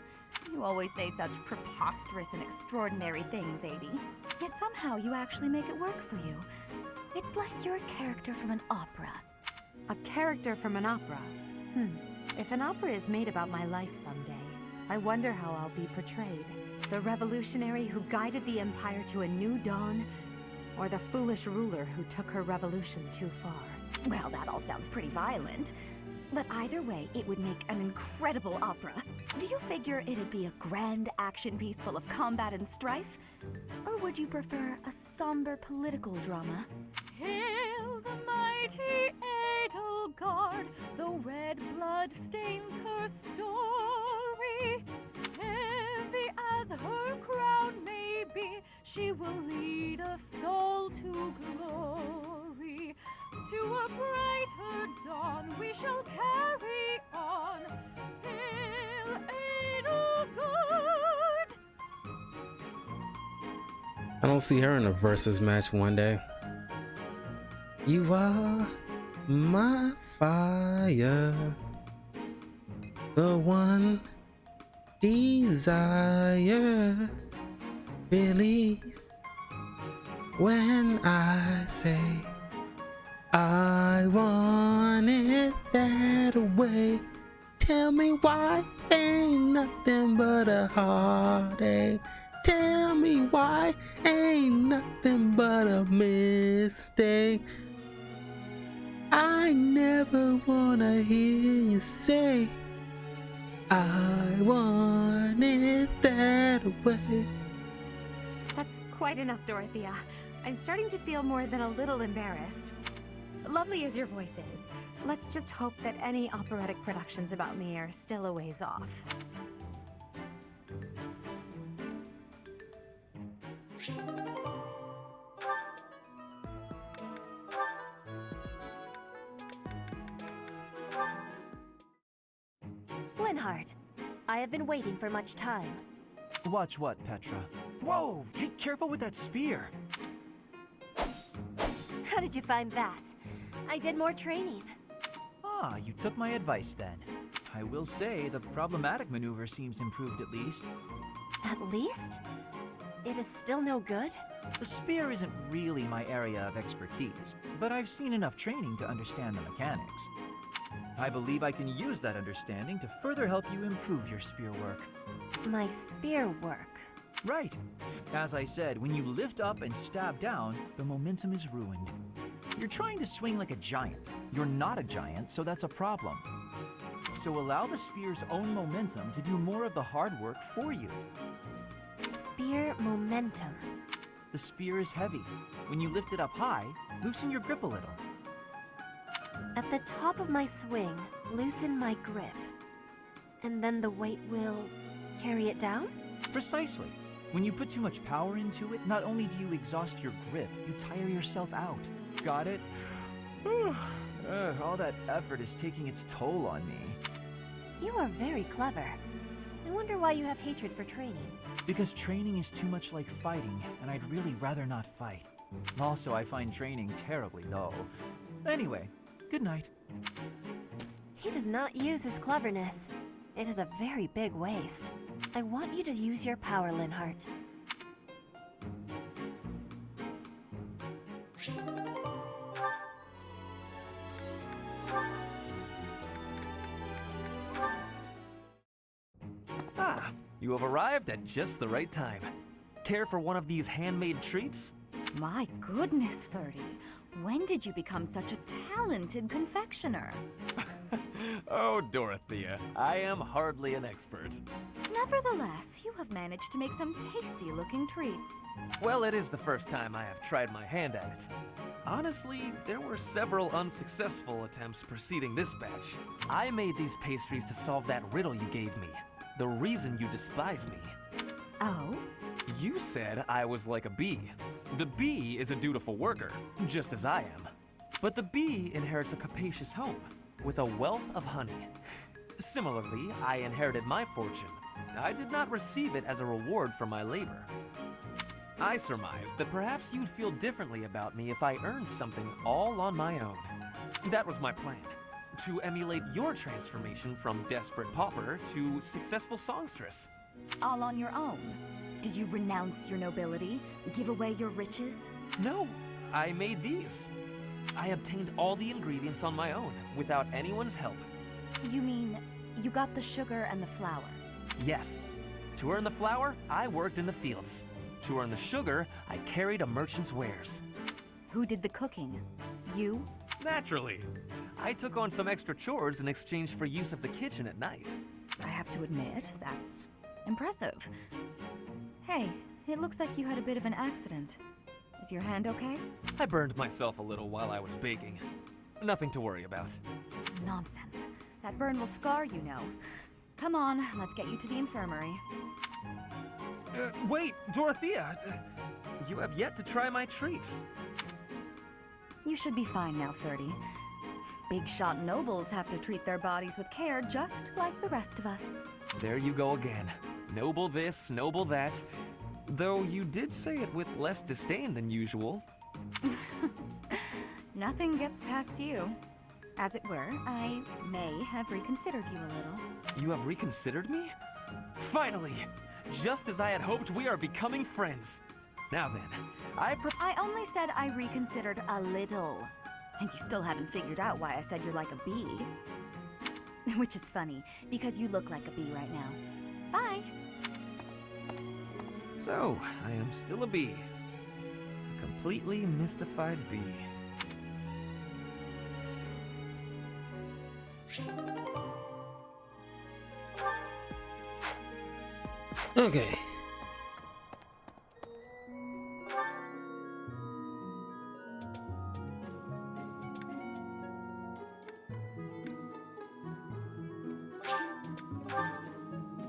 You always say such preposterous and extraordinary things, Adie. Yet somehow you actually make it work for you. It's like you're a character from an opera. A character from an opera? If an opera is made about my life someday, I wonder how I'll be portrayed. The revolutionary who guided the Empire to a new dawn, or the foolish ruler who took her revolution too far? Well, that all sounds pretty violent. But either way, it would make an incredible opera. Do you figure it'd be a grand action piece full of combat and strife? Or would you prefer a somber political drama? Hail the mighty Edelgard, the red blood stains her story. Heavy as her crown may be, she will lead a soul to glory. To a brighter dawn we shall carry on. Hail Edelgard! I don't see her in a versus match one day. You are my fire, the one desire. Believe when I say I want it that way. Tell me why ain't nothing but a heartache. Tell me why ain't nothing but a mistake. I never wanna hear you say I want it that way. That's quite enough, Dorothea. I'm starting to feel more than a little embarrassed. Lovely as your voice is, let's just hope that any operatic productions about me are still a ways off. Linhardt, I have been waiting for much time. Watch what, Petra? Whoa! Hey, careful with that spear! How did you find that? I did more training. Ah, you took my advice then. I will say the problematic maneuver seems improved at least. At least? It is still no good? The spear isn't really my area of expertise, but I've seen enough training to understand the mechanics. I believe I can use that understanding to further help you improve your spear work. My spear work? Right. As I said, when you lift up and stab down, the momentum is ruined. You're trying to swing like a giant. You're not a giant, so that's a problem. So allow the spear's own momentum to do more of the hard work for you. Spear momentum. The spear is heavy. When you lift it up high, loosen your grip a little. At the top of my swing, loosen my grip. And then the weight will carry it down? Precisely. When you put too much power into it, not only do you exhaust your grip, you tire yourself out. Got it? All that effort is taking its toll on me. You are very clever. I wonder why you have hatred for training. Because training is too much like fighting, and I'd really rather not fight. Also, I find training terribly dull. Anyway, good night. He does not use his cleverness. It is a very big waste. I want you to use your power, Linhardt. Ah, you have arrived at just the right time. Care for one of these handmade treats? My goodness, Ferdy. When did you become such a talented confectioner? Oh, Dorothea, I am hardly an expert. Nevertheless, you have managed to make some tasty-looking treats. Well, it is the first time I have tried my hand at it. Honestly, there were several unsuccessful attempts preceding this batch. I made these pastries to solve that riddle you gave me. the reason you despise me. Oh? You said I was like a bee. The bee is a dutiful worker, just as I am. But the bee inherits a capacious home, with a wealth of honey. Similarly, I inherited my fortune. I did not receive it as a reward for my labor. I surmised that perhaps you'd feel differently about me if I earned something all on my own. That was my plan, to emulate your transformation from desperate pauper to successful songstress. All on your own? Did you renounce your nobility? Give away your riches? No, I made these. I obtained all the ingredients on my own, without anyone's help. You mean, you got the sugar and the flour? Yes. To earn the flour, I worked in the fields. To earn the sugar, I carried a merchant's wares. Who did the cooking? You? Naturally. I took on some extra chores in exchange for use of the kitchen at night. I have to admit, that's impressive. Hey, it looks like you had a bit of an accident. Is your hand okay? I burned myself a little while I was baking. Nothing to worry about. Nonsense. That burn will scar you now. Come on, let's get you to the infirmary. Wait, Dorothea! You have yet to try my treats. You should be fine now, 30. Big shot nobles have to treat their bodies with care just like the rest of us. There you go again. Noble this, noble that. Though you did say it with less disdain than usual. Nothing gets past you. As it were, I may have reconsidered you a little. You have reconsidered me? Finally! Just as I had hoped, we are becoming friends. Now then, I only said I reconsidered a little. And you still haven't figured out why I said you're like a bee. Which is funny, because you look like a bee right now. Bye! So, I am still a bee. A completely mystified bee. Okay.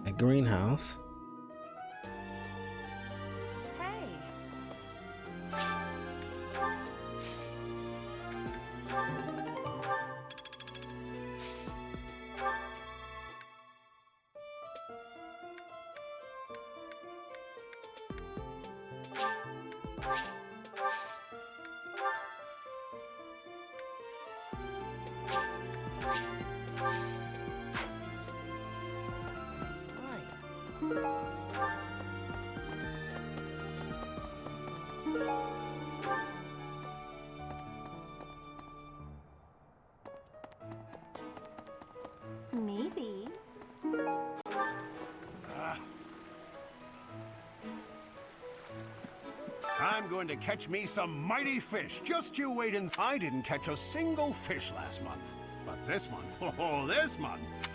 A greenhouse. Hey! Maybe. I'm going to catch me some mighty fish. Just you wait and... I didn't catch a single fish last month. But this month, oh, this month...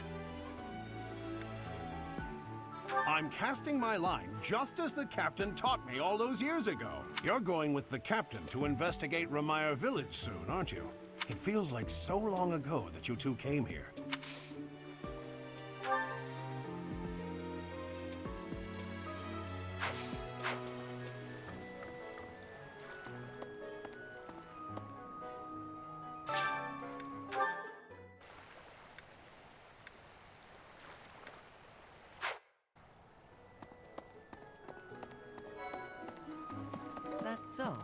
I'm casting my line just as the captain taught me all those years ago. You're going with the captain to investigate Ramire Village soon, aren't you? It feels like so long ago that you two came here. Is that so?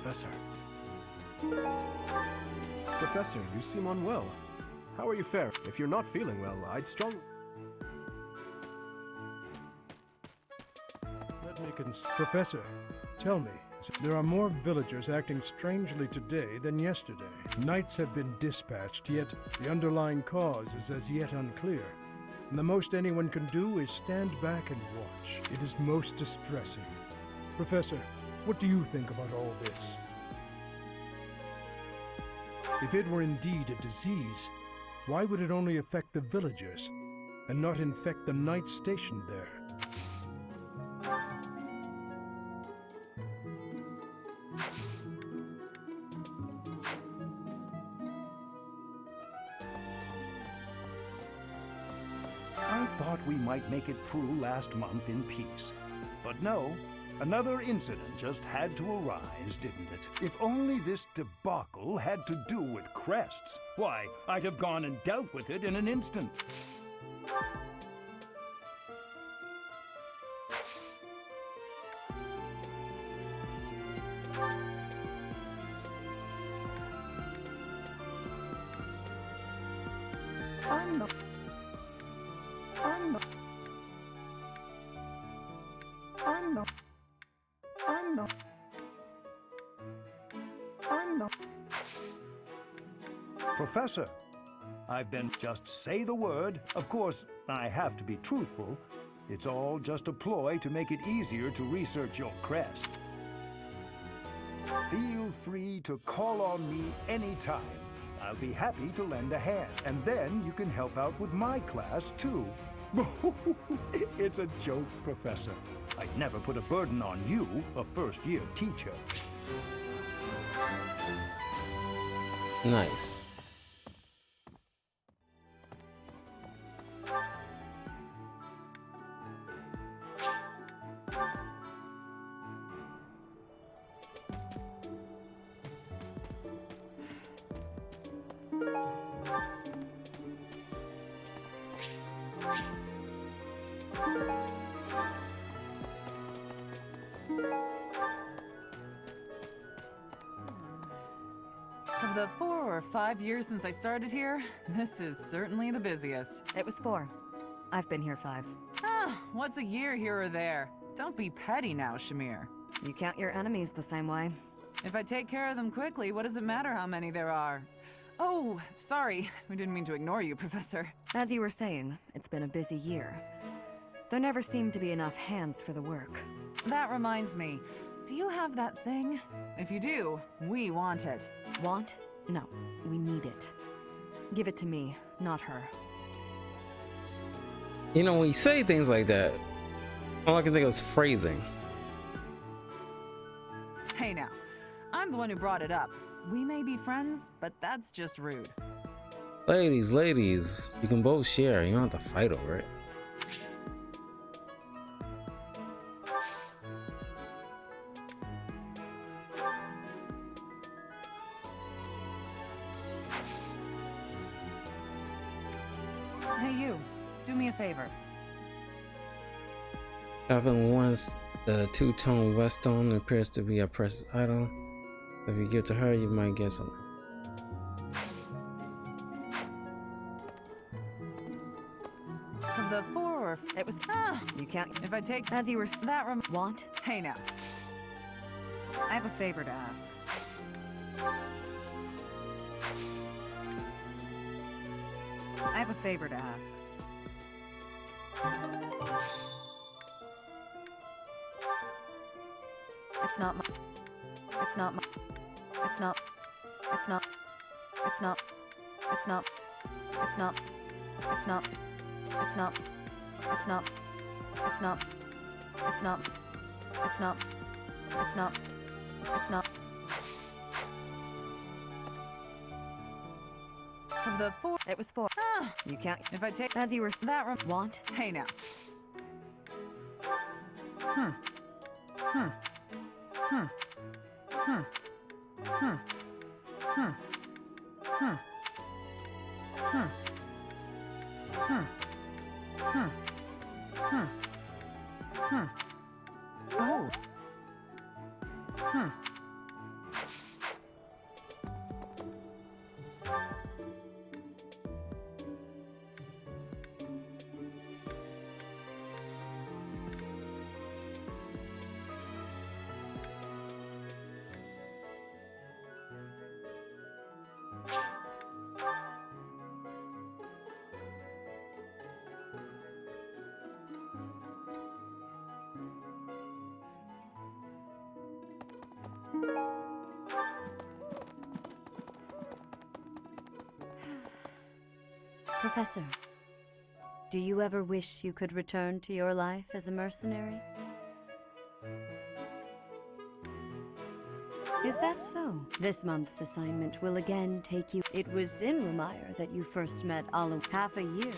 Professor. Professor, you seem unwell. How are you faring? If you're not feeling well, I'd strongly... Let me Professor, tell me, there are more villagers acting strangely today than yesterday. Knights have been dispatched, yet the underlying cause is as yet unclear. and the most anyone can do is stand back and watch. It is most distressing. Professor, what do you think about all this? If it were indeed a disease, why would it only affect the villagers and not infect the knights stationed there? I thought we might make it through last month in peace. But no, another incident just had to arise, didn't it? If only this debacle had to do with crests, why, I'd have gone and dealt with it in an instant. I'm not. I'm not. I'm not. I'm not. I'm not. Professor, I've been just say the word. Of course, I have to be truthful. It's all just a ploy to make it easier to research your crest. Feel free to call on me anytime. I'll be happy to lend a hand. And then you can help out with my class, too. It's a joke, Professor. I'd never put a burden on you, a first-year teacher. Nice. Of the 4 or 5 years since I started here, this is certainly the busiest. It was 4. I've been here 5. Ah, what's a year here or there? Don't be petty now, Shamir. You count your enemies the same way. If I take care of them quickly, what does it matter how many there are? Oh, sorry. We didn't mean to ignore you, Professor. As you were saying, it's been a busy year. There never seemed to be enough hands for the work. That reminds me. Do you have that thing? If you do, we want it. Want? No, we need it. Give it to me, not her. You know, when you say things like that, all I can think of is phrasing. Hey now, I'm the one who brought it up. We may be friends, but that's just rude. Ladies, you can both share. You don't have to fight over it. Hey you, do me a favor. Having once the two-tone Westone appears to be a precious item. If you give it to her, you might get something. Of the 4 or it was You can't. If I take As you were want? Hey now. I have a favor to ask. I have a favor to ask. It's not my. It's not my. It's not. It's not. It's not. It's not. It's not. It's not. It's not. It's not. It's not. It's not. It's not. It's not. It's not. Of the 4 It was 4. You can't. If I take As you were that want? Hey now. Oh. Professor, do you ever wish you could return to your life as a mercenary? Is that so? This month's assignment will again take you. It was in Remire that you first met Alu half a year.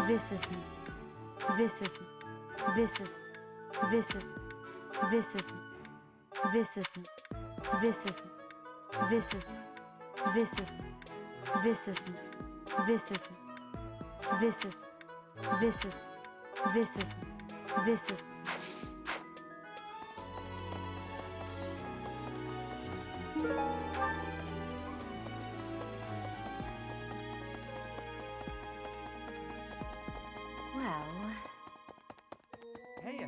This is. This is. This is. This is. This is. This is. This is. This is. This is. This is. This is. This is. This is. This is. This is. Well... Hey,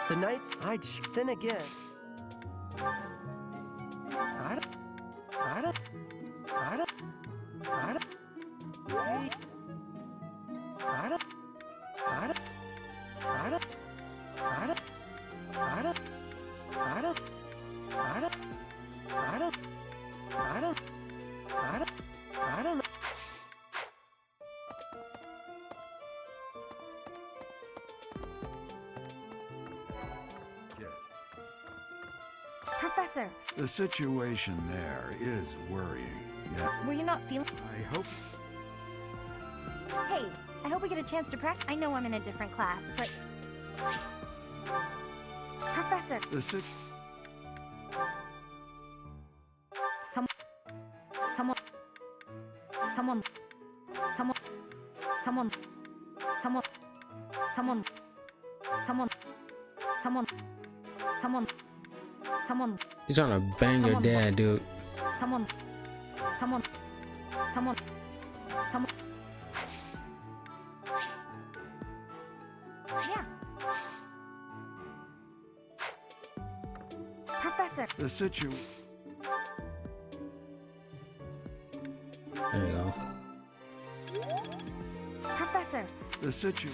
the nights I'd then again. I don't... Hey... Professor, The situation there is worrying. Yeah. were you not feeling... I hope. Hey, I hope we get a chance to practice. I know I'm in a different class, but... Professor! The sit. Someone... Someone... Someone... Someone... Someone... Someone... Someone... Someone... Someone... Someone... He's trying to bang your dad, dude. Someone... Someone... Someone... Someone... Yeah. Professor! The situ. There you go. Professor! The situ.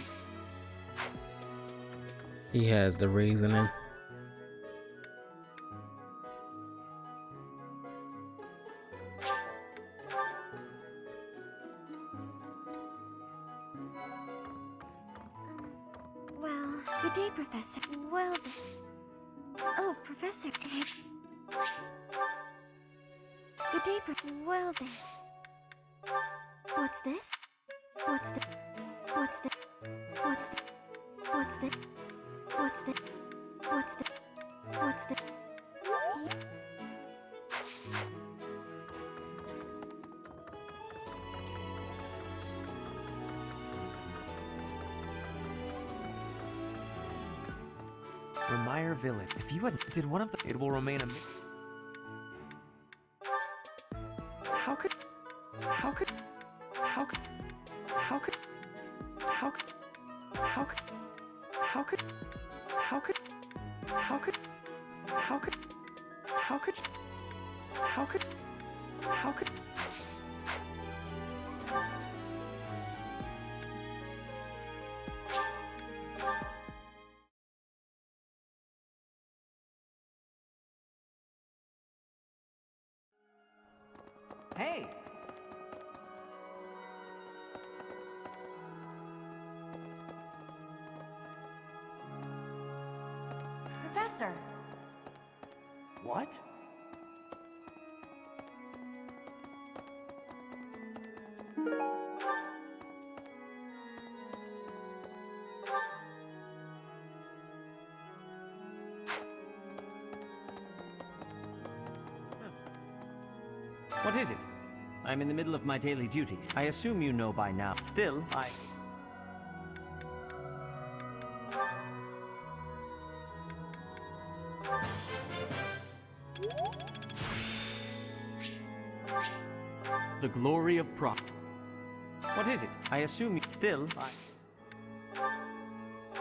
He has the reasoning. Well, good day, Professor. Well, oh, Professor, it's... Good day, well then. What's this? What's the... What's the... What's the... What's the... What's the... What's the... What's the... Remire Village. If you had did one of the, it will remain a. How could? How could? How could? How could? How could? How could? How could? How could? How could? How could? How could? How could? How could? Hey! Professor! What? What is it? I'm in the middle of my daily duties. I assume you know by now. Still, The glory of Pro. What is it? I assume you... Still,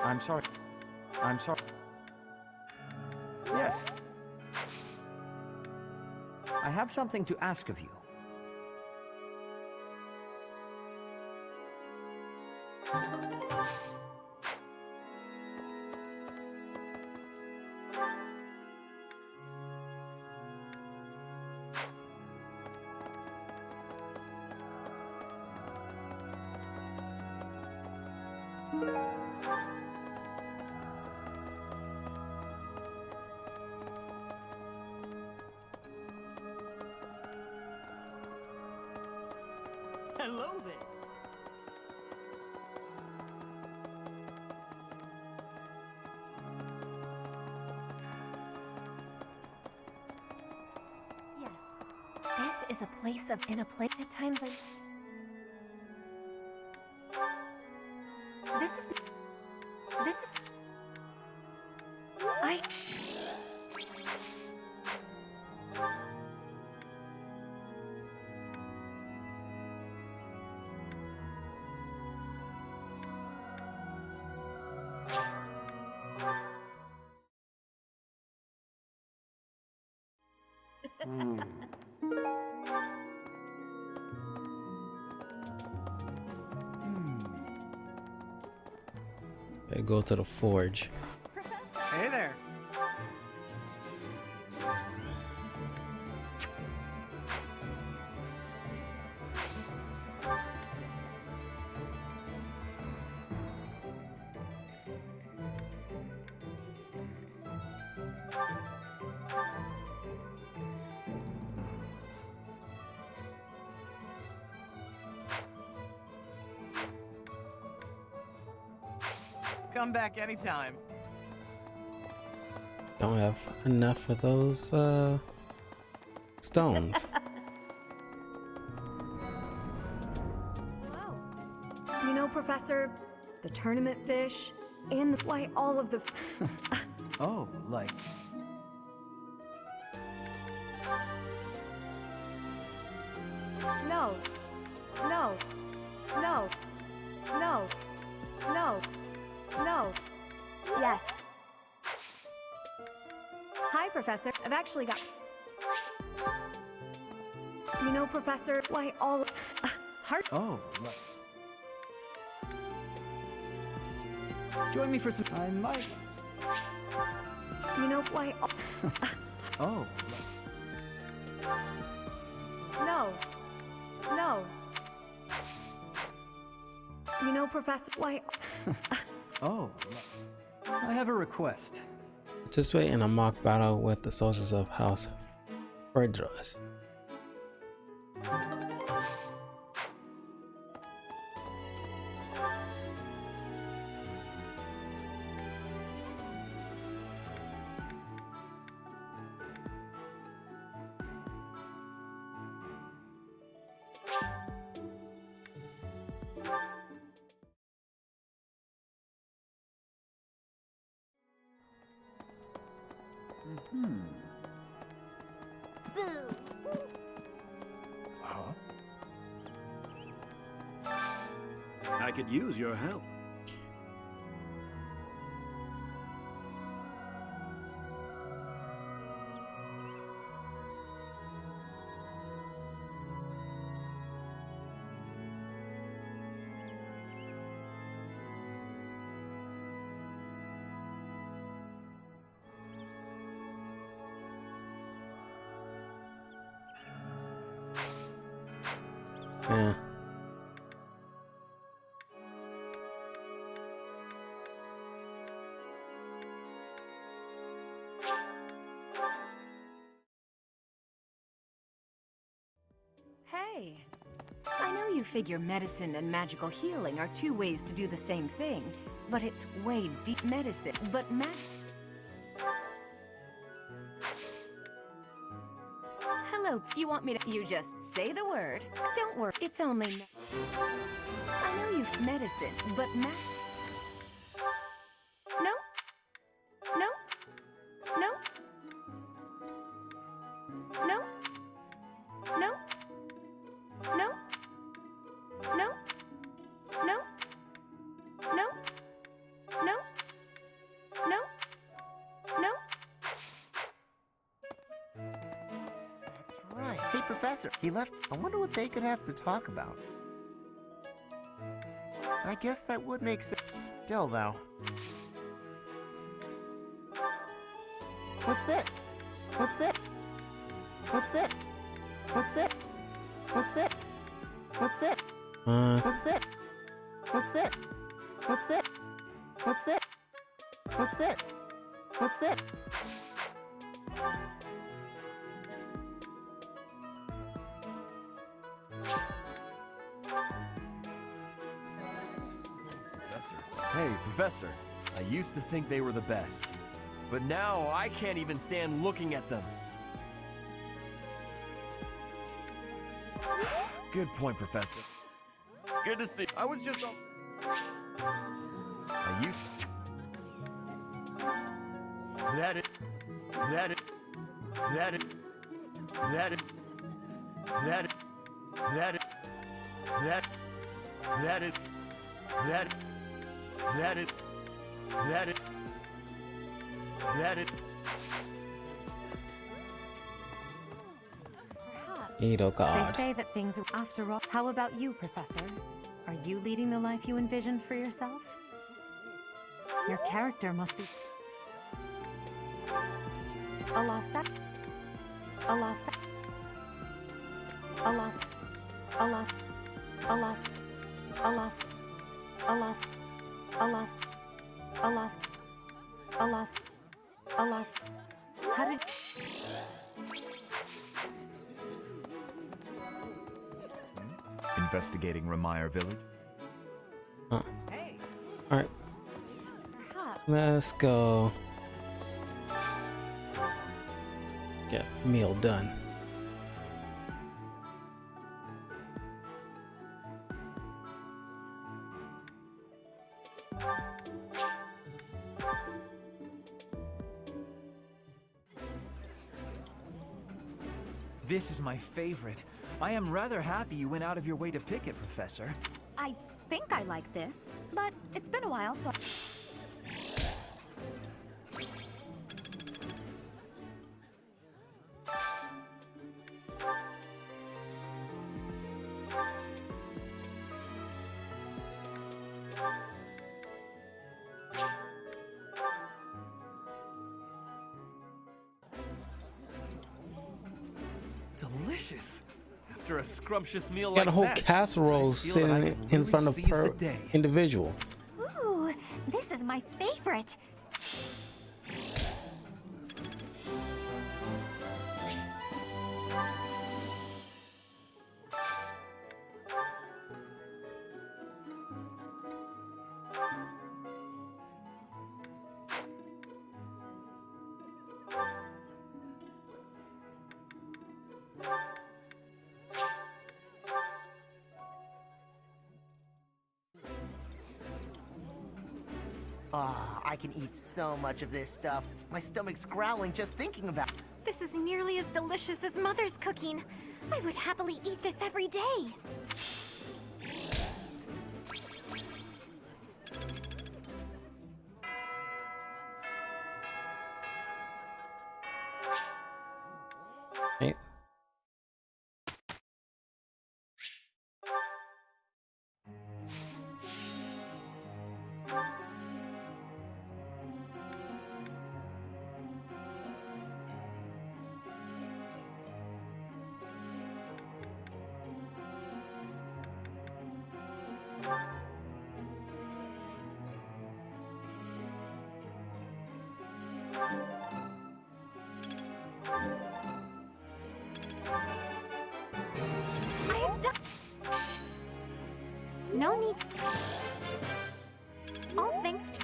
I'm sorry. I'm sorry. Yes. I have something to ask of you. Hello there. Yes. This is a place of in a place at times This is I I go to the forge. Hey there. Come back anytime. Don't have enough of those stones. You know, Professor, the tournament fish, and why all of the... Oh, like... No. No. No. No. No. No. Yes. Hi, Professor. I've actually got... You know, Professor, why all... Heart... Oh, like... Join me for some... I might... You know, why all... Oh, No. No. You know, Professor, why... oh, I have a request. Participate in a mock battle with the soldiers of House Fredros. I could use your help. Yeah. Hey, I know you figure medicine and magical healing are two ways to do the same thing, but it's way deep medicine, but Hello, you want me to... You just say the word. Don't worry, it's only... I know you've medicine, but No. No. No. No. No. No. No. No. No. No. No. No. That's right. Hey, Professor, he left. I wonder what they could have to talk about. I guess that would make sense. Still, though. What's that? What's that? What's that? What's that? What's that? What's that? What's that? What's that? What's that? What's that? What's that? What's that? Hey, Professor. I used to think they were the best, but now I can't even stand looking at them. Good point, Professor. Good to see you. I was just I used that it that it that it that it that it that it that that it that that it that it that it Oh God. They say that things are after all. How about you, Professor? Are you leading the life you envisioned for yourself? Your character must be a lost a lost a lost a lost a lost a lost a lost a lost a lost a lost a lost. How did Investigating Remire Village? Huh. Alright. Let's go. Get meal done. This is my favorite. I am rather happy you went out of your way to pick it, Professor. I think I like this, but it's been a while, so... delicious. After a scrumptious meal Got like a whole that, casserole I feel that I sitting can in really front of seize per the day. individual. Ooh, this is my favorite. Ah, I can eat so much of this stuff. My stomach's growling just thinking about it. This is nearly as delicious as Mother's cooking. I would happily eat this every day. Hey. I have done. No need. All thanks to.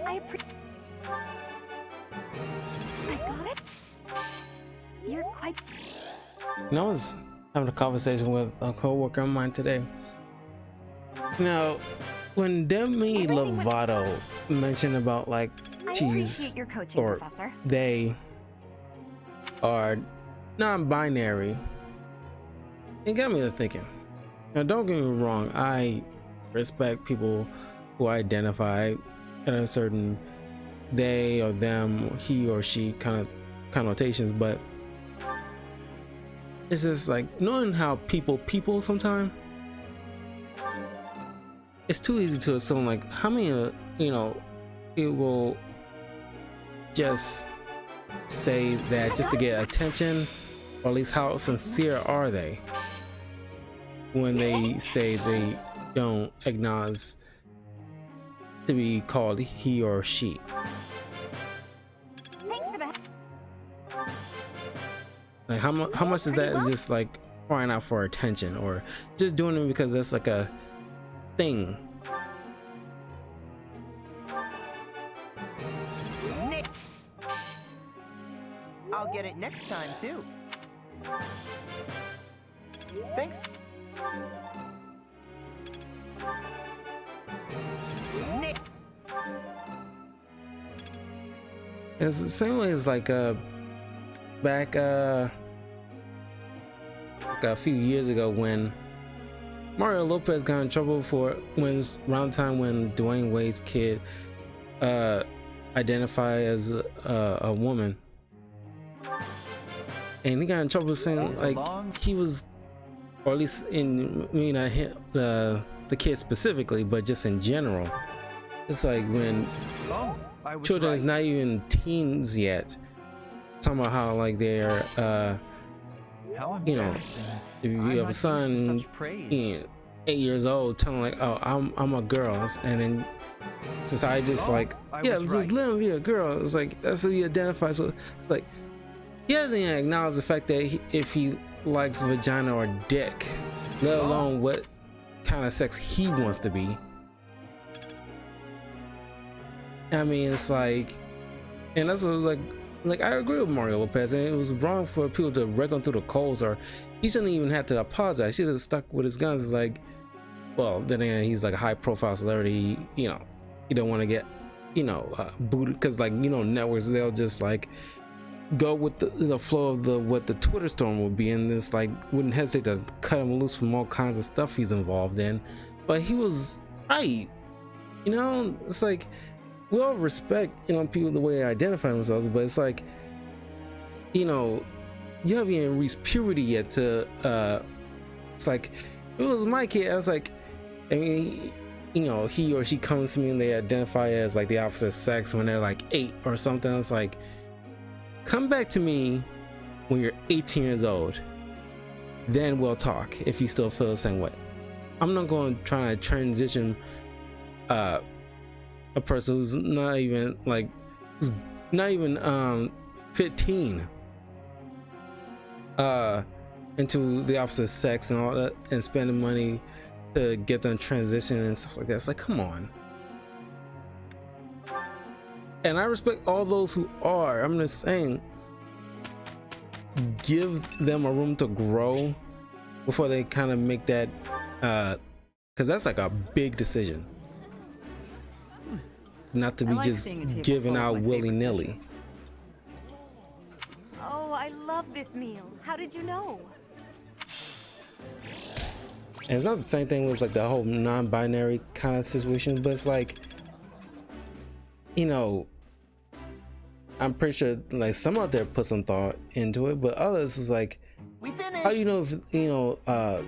I got it. You're quite. I was having a conversation with a coworker of mine today. Now, when Demi Lovato mentioned about like I she's appreciate your coaching, or Professor. they are non-binary, it got me to thinking. Now, don't get me wrong, I respect people who identify in a certain they or them, he or she kind of connotations, but it's just like knowing how people sometimes it's too easy to assume like how many people just say that just to get attention, or at least how sincere are they when they say they don't acknowledge to be called he or she. Thanks for that. Like how much is that is just like crying out for attention, or just doing it because that's like a thing? Nick. I'll get it next time too. Thanks. Nick. It's the same way as like back like a few years ago when Mario Lopez got in trouble for when around the time when Dwayne Wade's kid identified as a woman, and he got in trouble saying like he was, or at least in not him, the kid specifically, but just in general. It's like when children is not even teens yet, talking about how like they're you know, if you have a son 8 years old, telling like, oh, I'm a girl, and then society just like, yeah, just let him be a girl. It's like that's who he identifies with. It's like he hasn't even acknowledged the fact that if he likes vagina or dick, let alone what kind of sex he wants to be. I mean, it's like, and that's what like I agree with Mario Lopez, and it was wrong for people to rake him through the coals, or he shouldn't even have to apologize. He should have stuck with his guns. It's like, well, then again, he's like a high profile celebrity, you know, you don't want to get, you know, booted, because like, you know, networks, they'll just like go with the flow of what the Twitter storm would be, and this like wouldn't hesitate to cut him loose from all kinds of stuff he's involved in. But he was right, you know. It's like we all respect, you know, people the way they identify themselves, but it's like, you know, you haven't even reached puberty yet to it's like, if it was my kid, I was like, I mean, you know, he or she comes to me and they identify as like the opposite sex when they're like 8 or something. It's like, come back to me when you're 18 years old, then we'll talk if you still feel the same way. I'm not going to try to transition a person who's not even like, who's not even 15 into the opposite sex and all that, and spending money to get them transition and stuff like that. It's like, come on. And I respect all those who are. I'm just saying, give them a room to grow before they kind of make that, because that's like a big decision, not to be just giving out willy-nilly. Oh, I love this meal. How did you know? And it's not the same thing with like the whole non-binary kind of situation, but it's like, you know, I'm pretty sure like some out there put some thought into it, but others is like, how do you know if, you know,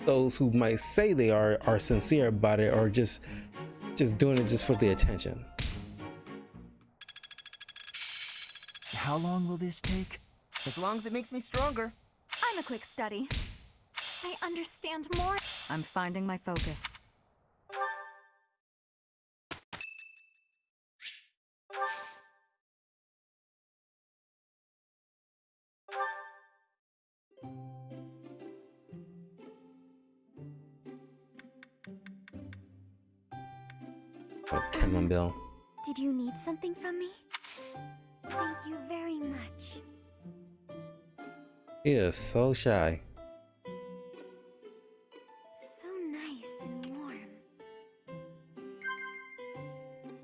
those who might say they are sincere about it, or just doing it just for the attention? How long will this take? As long as it makes me stronger. I'm a quick study. I understand more. I'm finding my focus. Oh, come on, Bill. Did you need something from me? Thank you very much. He is so shy. So nice and warm.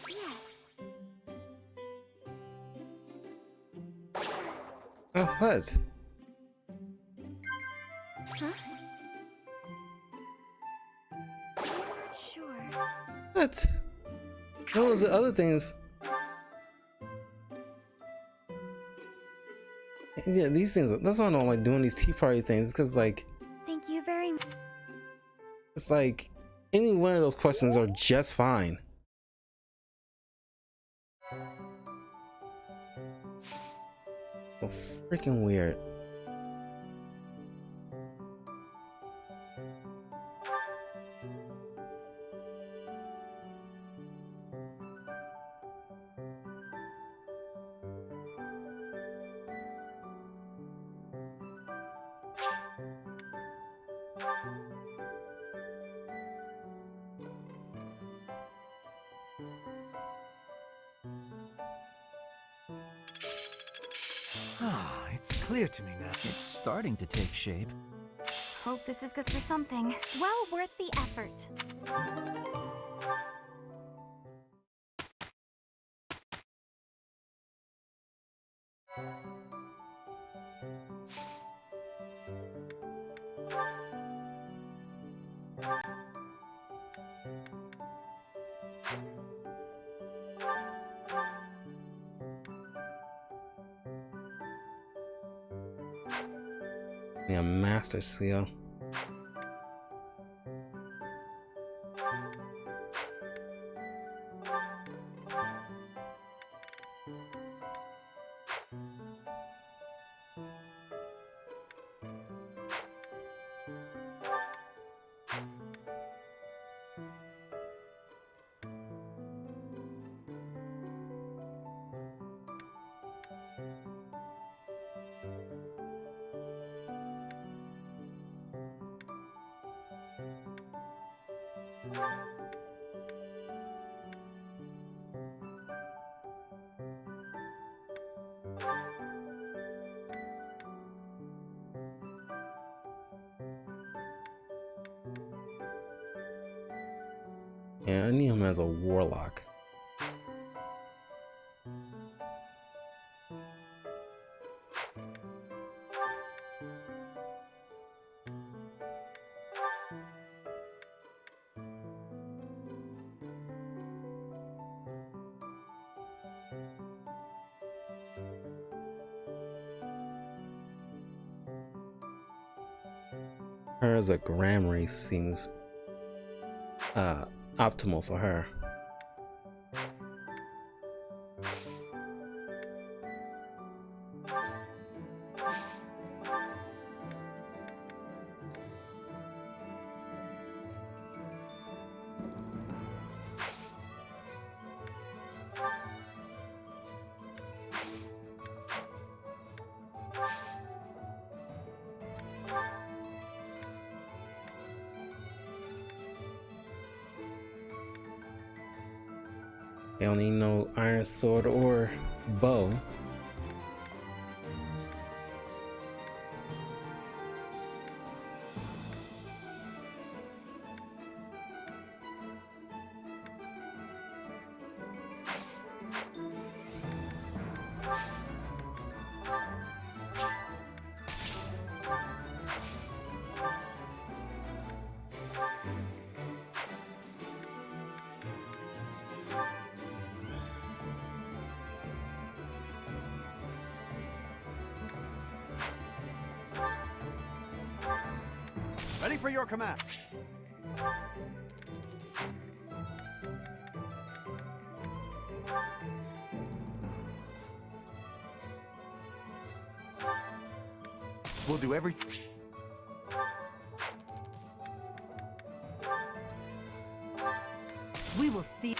Yes. Oh, what? Huh? I'm not sure. What? Those the other things. Yeah, these things. That's why I don't like doing these tea party things, because like, Thank you very much. it's like any one of those questions are just fine. So freaking weird. clear to me now. It's starting to take shape. Hope this is good for something. Well worth the effort. Yeah, master seal. Yeah, I need him as a warlock. Her as a Grammarly seems optimal for her. They don't need no iron sword or bow. Ready for your command. We'll do everything. We will see.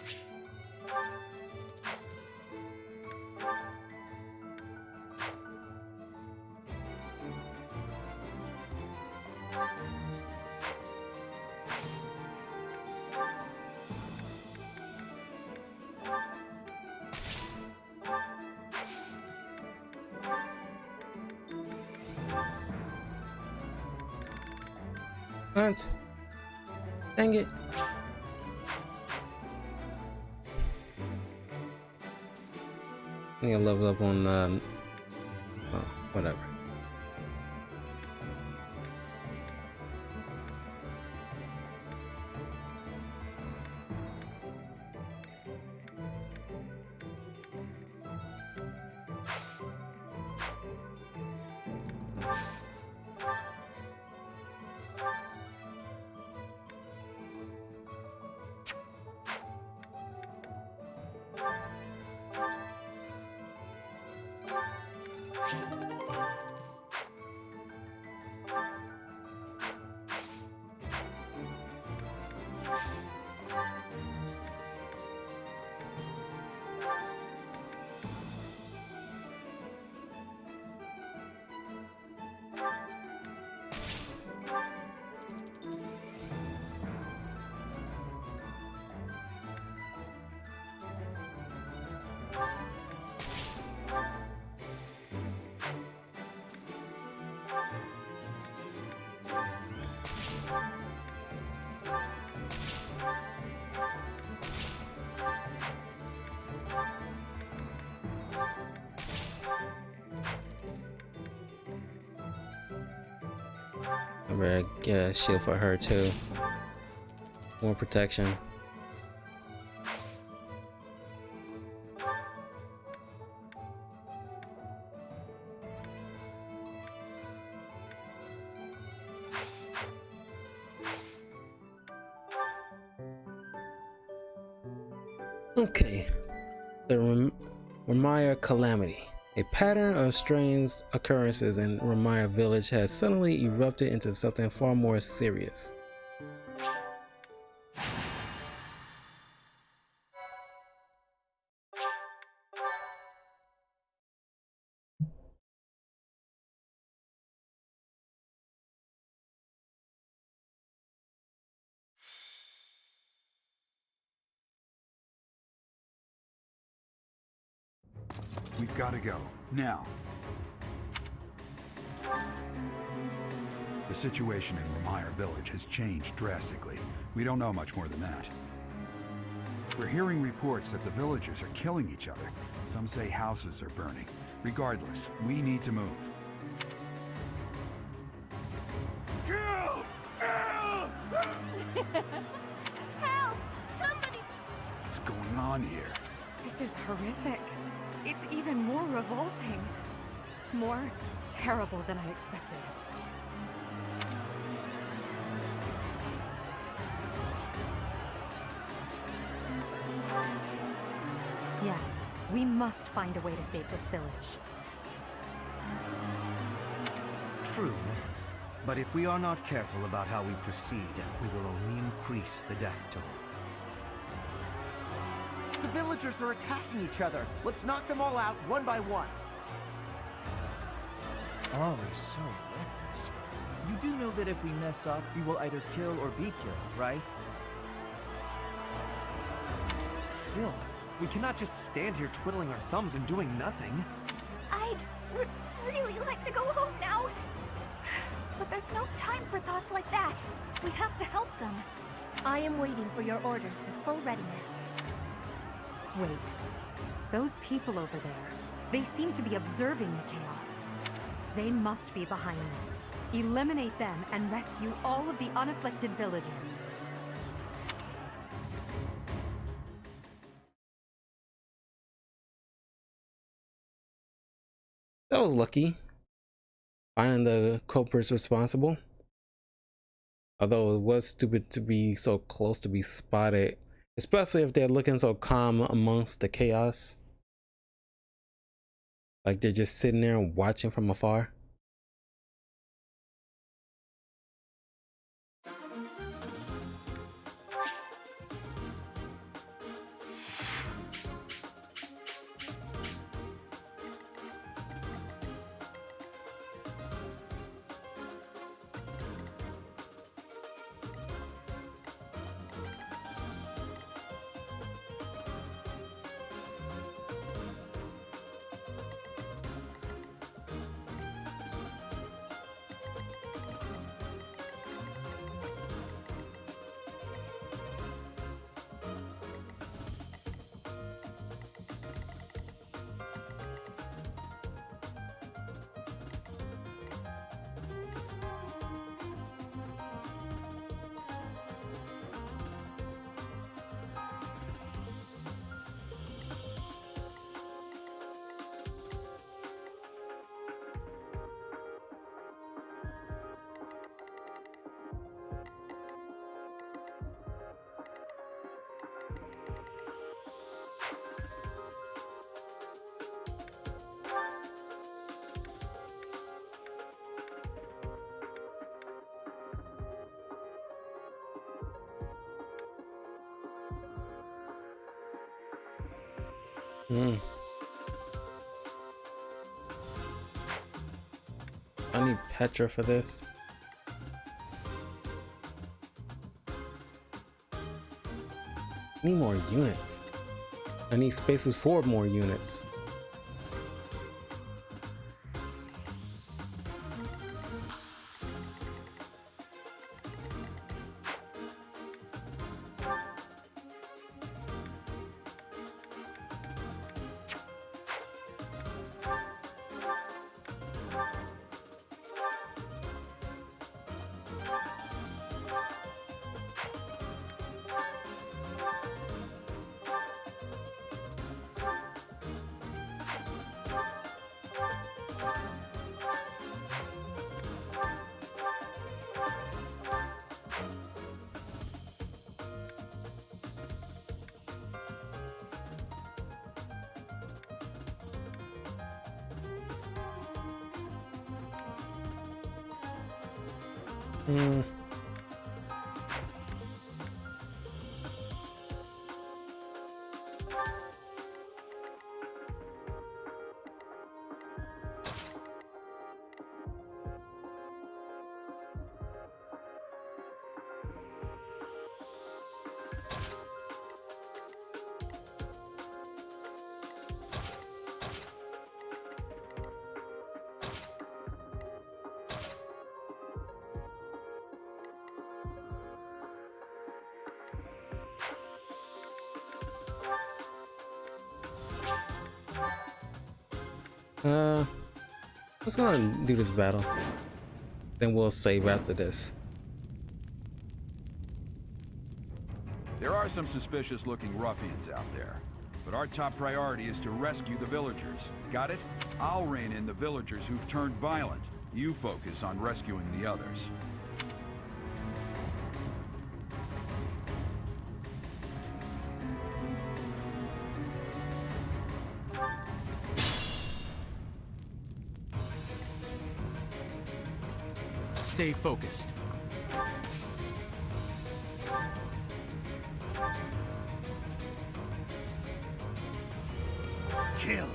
What? Dang it. I need to level up on, oh, whatever. I better get a shield for her too. More protection. Okay, the Ramaya Calamity. A pattern of strange occurrences in Ramaya village has suddenly erupted into something far more serious. We've got to go. Now. The situation in Ramire village has changed drastically. We don't know much more than that. We're hearing reports that the villagers are killing each other. Some say houses are burning. Regardless, we need to move. Kill! Kill! Help! Somebody! What's going on here? This is horrific. It's even more revolting. More terrible than I expected. Yes, we must find a way to save this village. True. But if we are not careful about how we proceed, we will only increase the death toll. The villagers are attacking each other. Let's knock them all out one by one. Always so reckless. You do know that if we mess up, we will either kill or be killed, right? Still, we cannot just stand here twiddling our thumbs and doing nothing. I'd really like to go home now. But there's no time for thoughts like that. We have to help them. I am waiting for your orders with full readiness. Wait. Those people over there, they seem to be observing the chaos. They must be behind this. Eliminate them and rescue all of the unafflicted villagers. That was lucky. Finding the culprits responsible. Although it was stupid to be so close to be spotted, especially if they're looking so calm amongst the chaos. Like they're just sitting there and watching from afar. I need Petra for this. I need more units. I need spaces for more units. Hmm. Let's go and do this battle. Then we'll save after this. There are some suspicious looking ruffians out there, but our top priority is to rescue the villagers. Got it? I'll rein in the villagers who've turned violent. You focus on rescuing the others. Stay focused. Kill.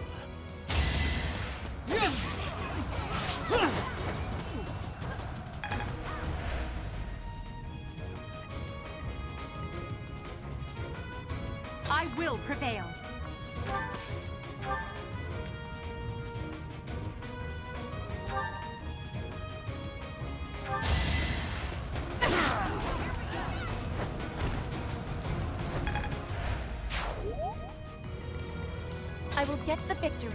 I will prevail. I will get the victory.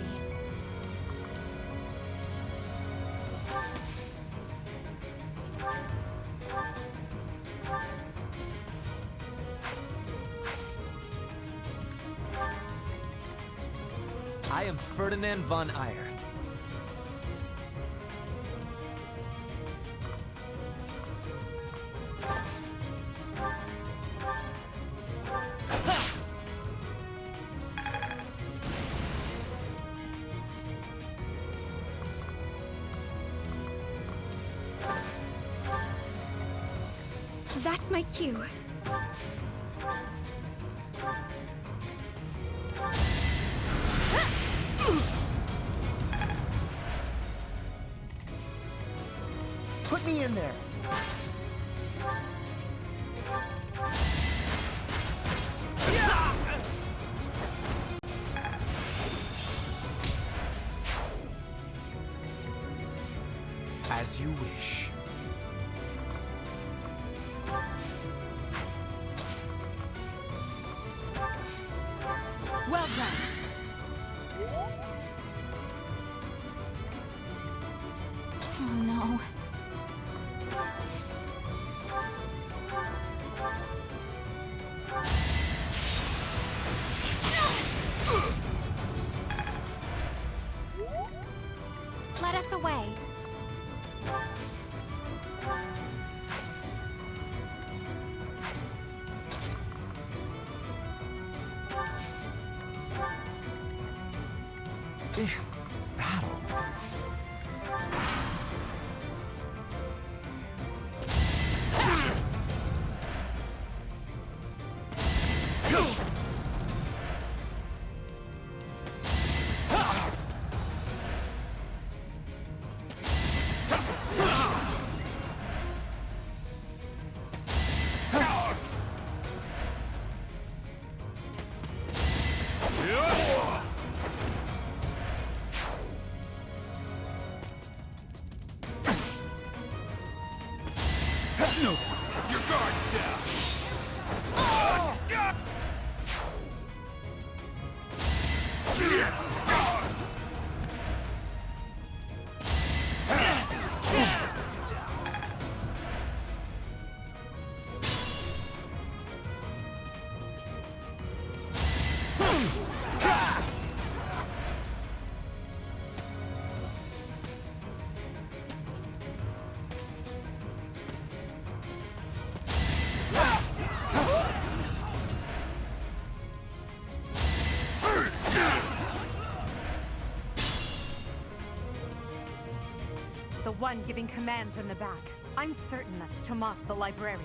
I am Ferdinand von Eyre. That's my cue. Put me in there. As you wish. Well done. Oh no. Let us away. This battle. No! Your guard down! The one giving commands in the back. I'm certain that's Tomas the librarian.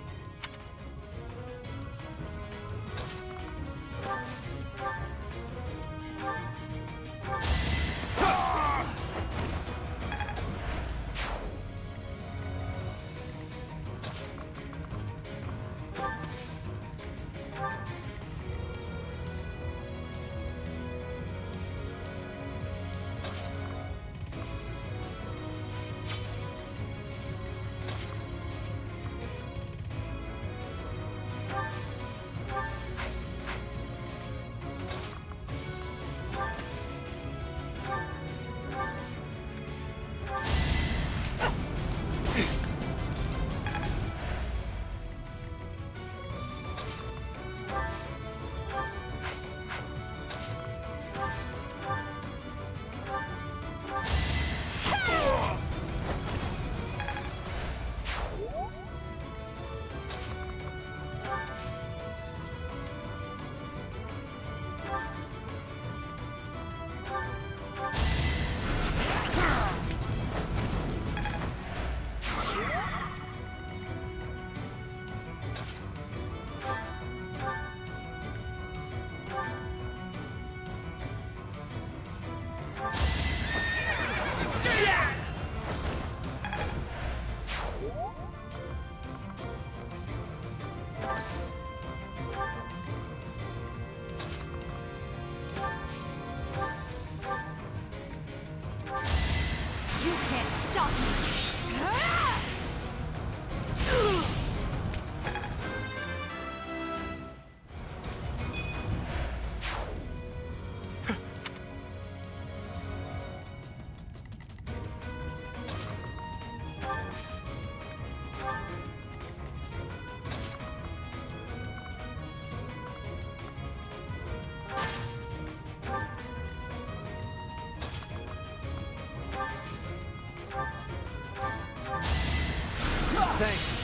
You can't stop me! Thanks.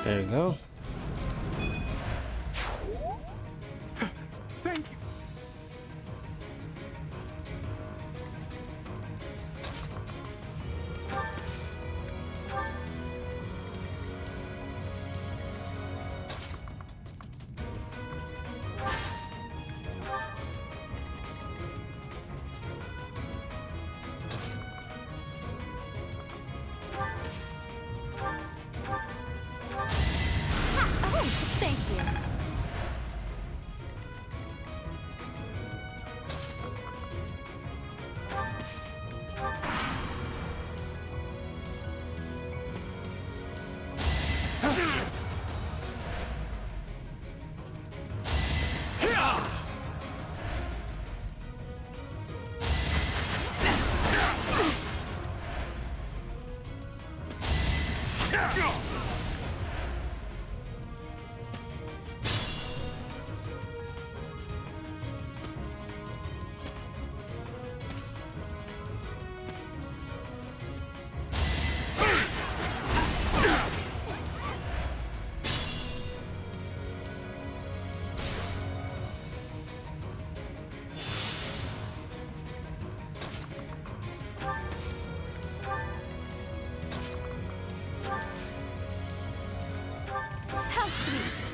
There you go. Thank you. How sweet.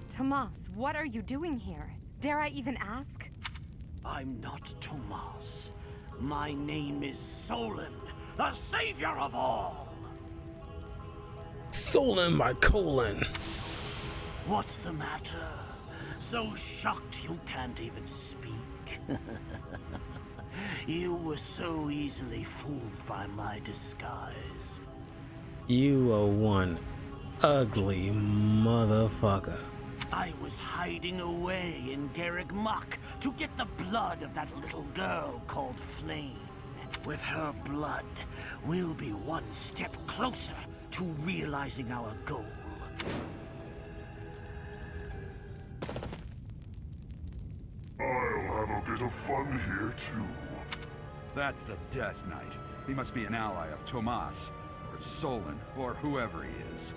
Tomas, what are you doing here? Dare I even ask? I'm not Tomas. My name is Solon, the savior of all. Solon, my colon. What's the matter? So shocked you can't even speak? You were so easily fooled by my disguise. You are one ugly motherfucker. I was hiding away in Garreg Mach to get the blood of that little girl called Flame. With her blood, we'll be one step closer to realizing our goal. I'll have a bit of fun here, too. That's the Death Knight. He must be an ally of Tomas, or Solon, or whoever he is.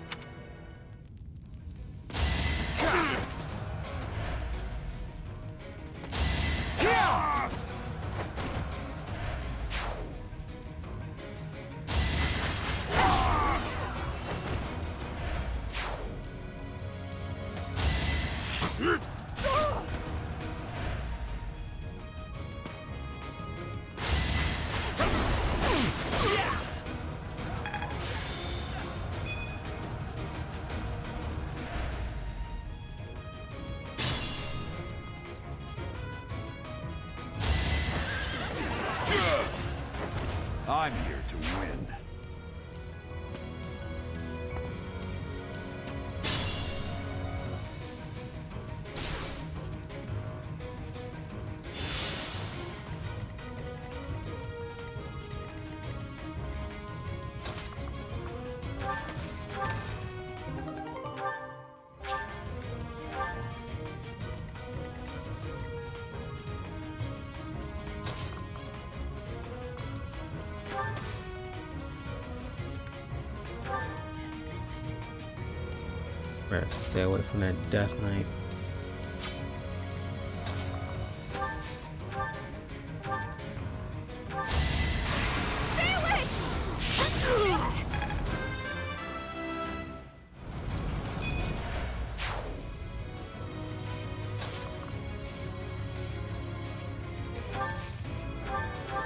I'm here to win. Better stay away from that Death Knight. Stay away!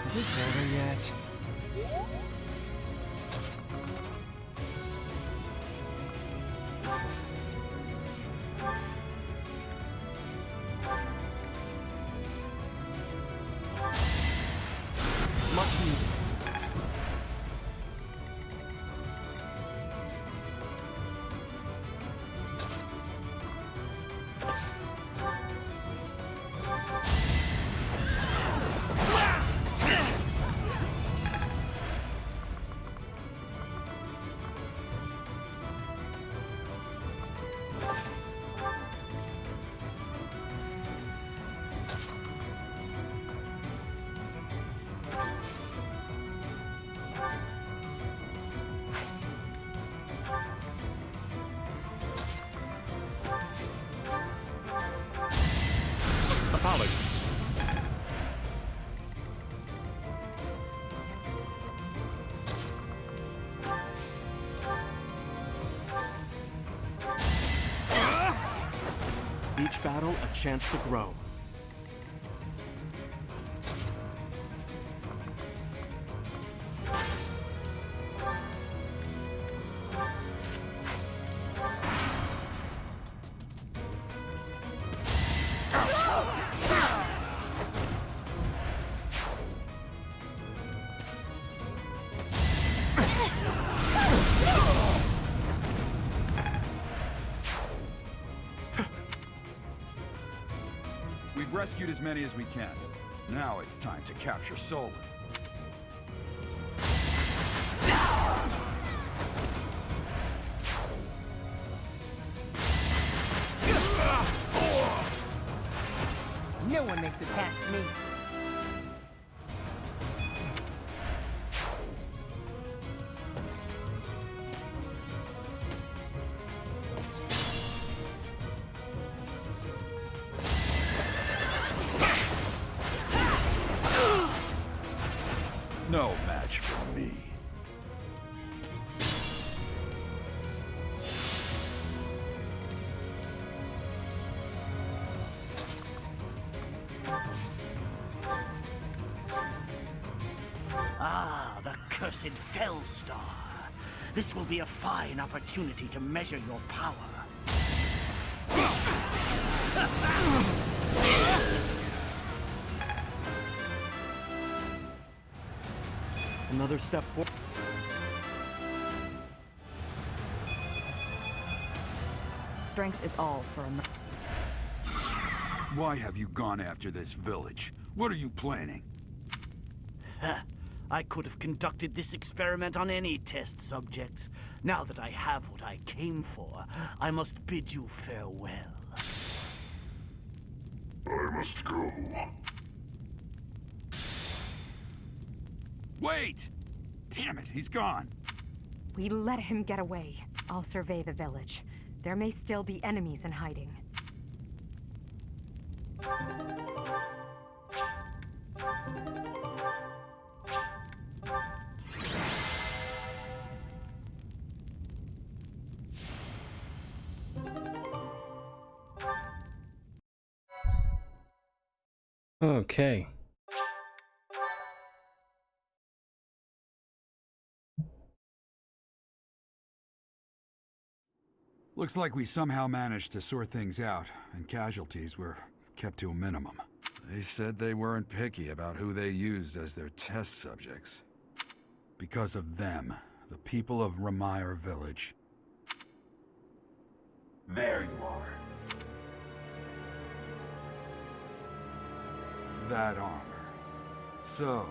Is this over yet? Much needed. apologies. Each battle a chance to grow. We've rescued as many as we can. Now it's time to capture Solon. No one makes it past me. No match for me. Ah, the cursed Fellstar. This will be a fine opportunity to measure your power. Another step forward. Strength is all for a Why have you gone after this village? What are you planning? I could have conducted this experiment on any test subjects. Now that I have what I came for, I must bid you farewell. I must go. Wait! Damn it, he's gone. We let him get away. I'll survey the village. There may still be enemies in hiding. Okay. Looks like we somehow managed to sort things out, and casualties were kept to a minimum. They said they weren't picky about who they used as their test subjects. Because of them, the people of Ramire Village. There you are. That armor. So,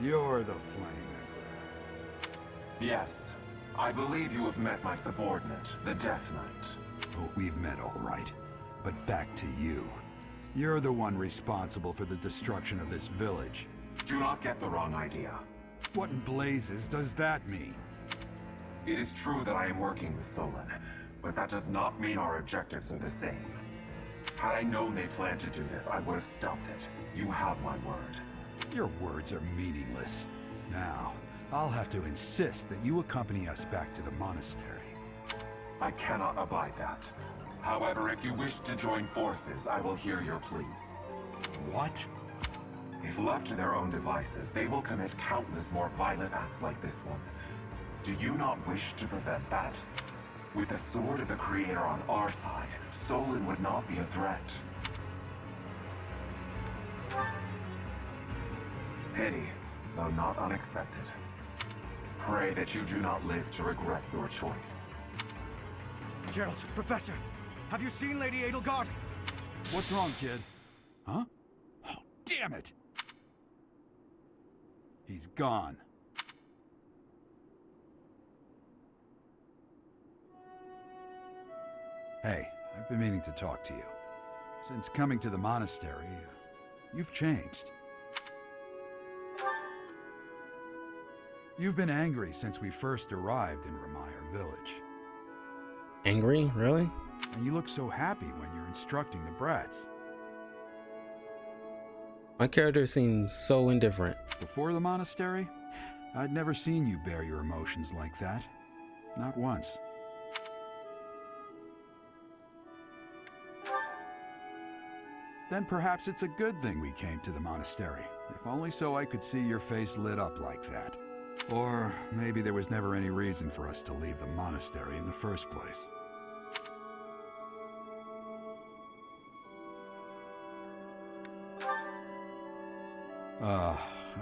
you're the Flame Emperor. Yes. I believe you have met my subordinate, the Death Knight. Oh, we've met all right. But back to you. You're the one responsible for the destruction of this village. Do not get the wrong idea. What in blazes does that mean? It is true that I am working with Solon, but that does not mean our objectives are the same. Had I known they planned to do this, I would have stopped it. You have my word. Your words are meaningless. Now, I'll have to insist that you accompany us back to the monastery. I cannot abide that. However, if you wish to join forces, I will hear your plea. What? If left to their own devices, they will commit countless more violent acts like this one. Do you not wish to prevent that? With the sword of the Creator on our side, Solon would not be a threat. Pity, though not unexpected. Pray that you do not live to regret your choice. Gerald, Professor, have you seen Lady Edelgard? What's wrong, kid? Huh? Oh, damn it! He's gone. Hey, I've been meaning to talk to you. Since coming to the monastery, you've changed. You've been angry since we first arrived in Ramire Village. Angry? Really? And you look so happy when you're instructing the brats. My character seems so indifferent. Before the monastery, I'd never seen you bear your emotions like that. Not once. Then perhaps it's a good thing we came to the monastery, if only so I could see your face lit up like that. Or maybe there was never any reason for us to leave the monastery in the first place.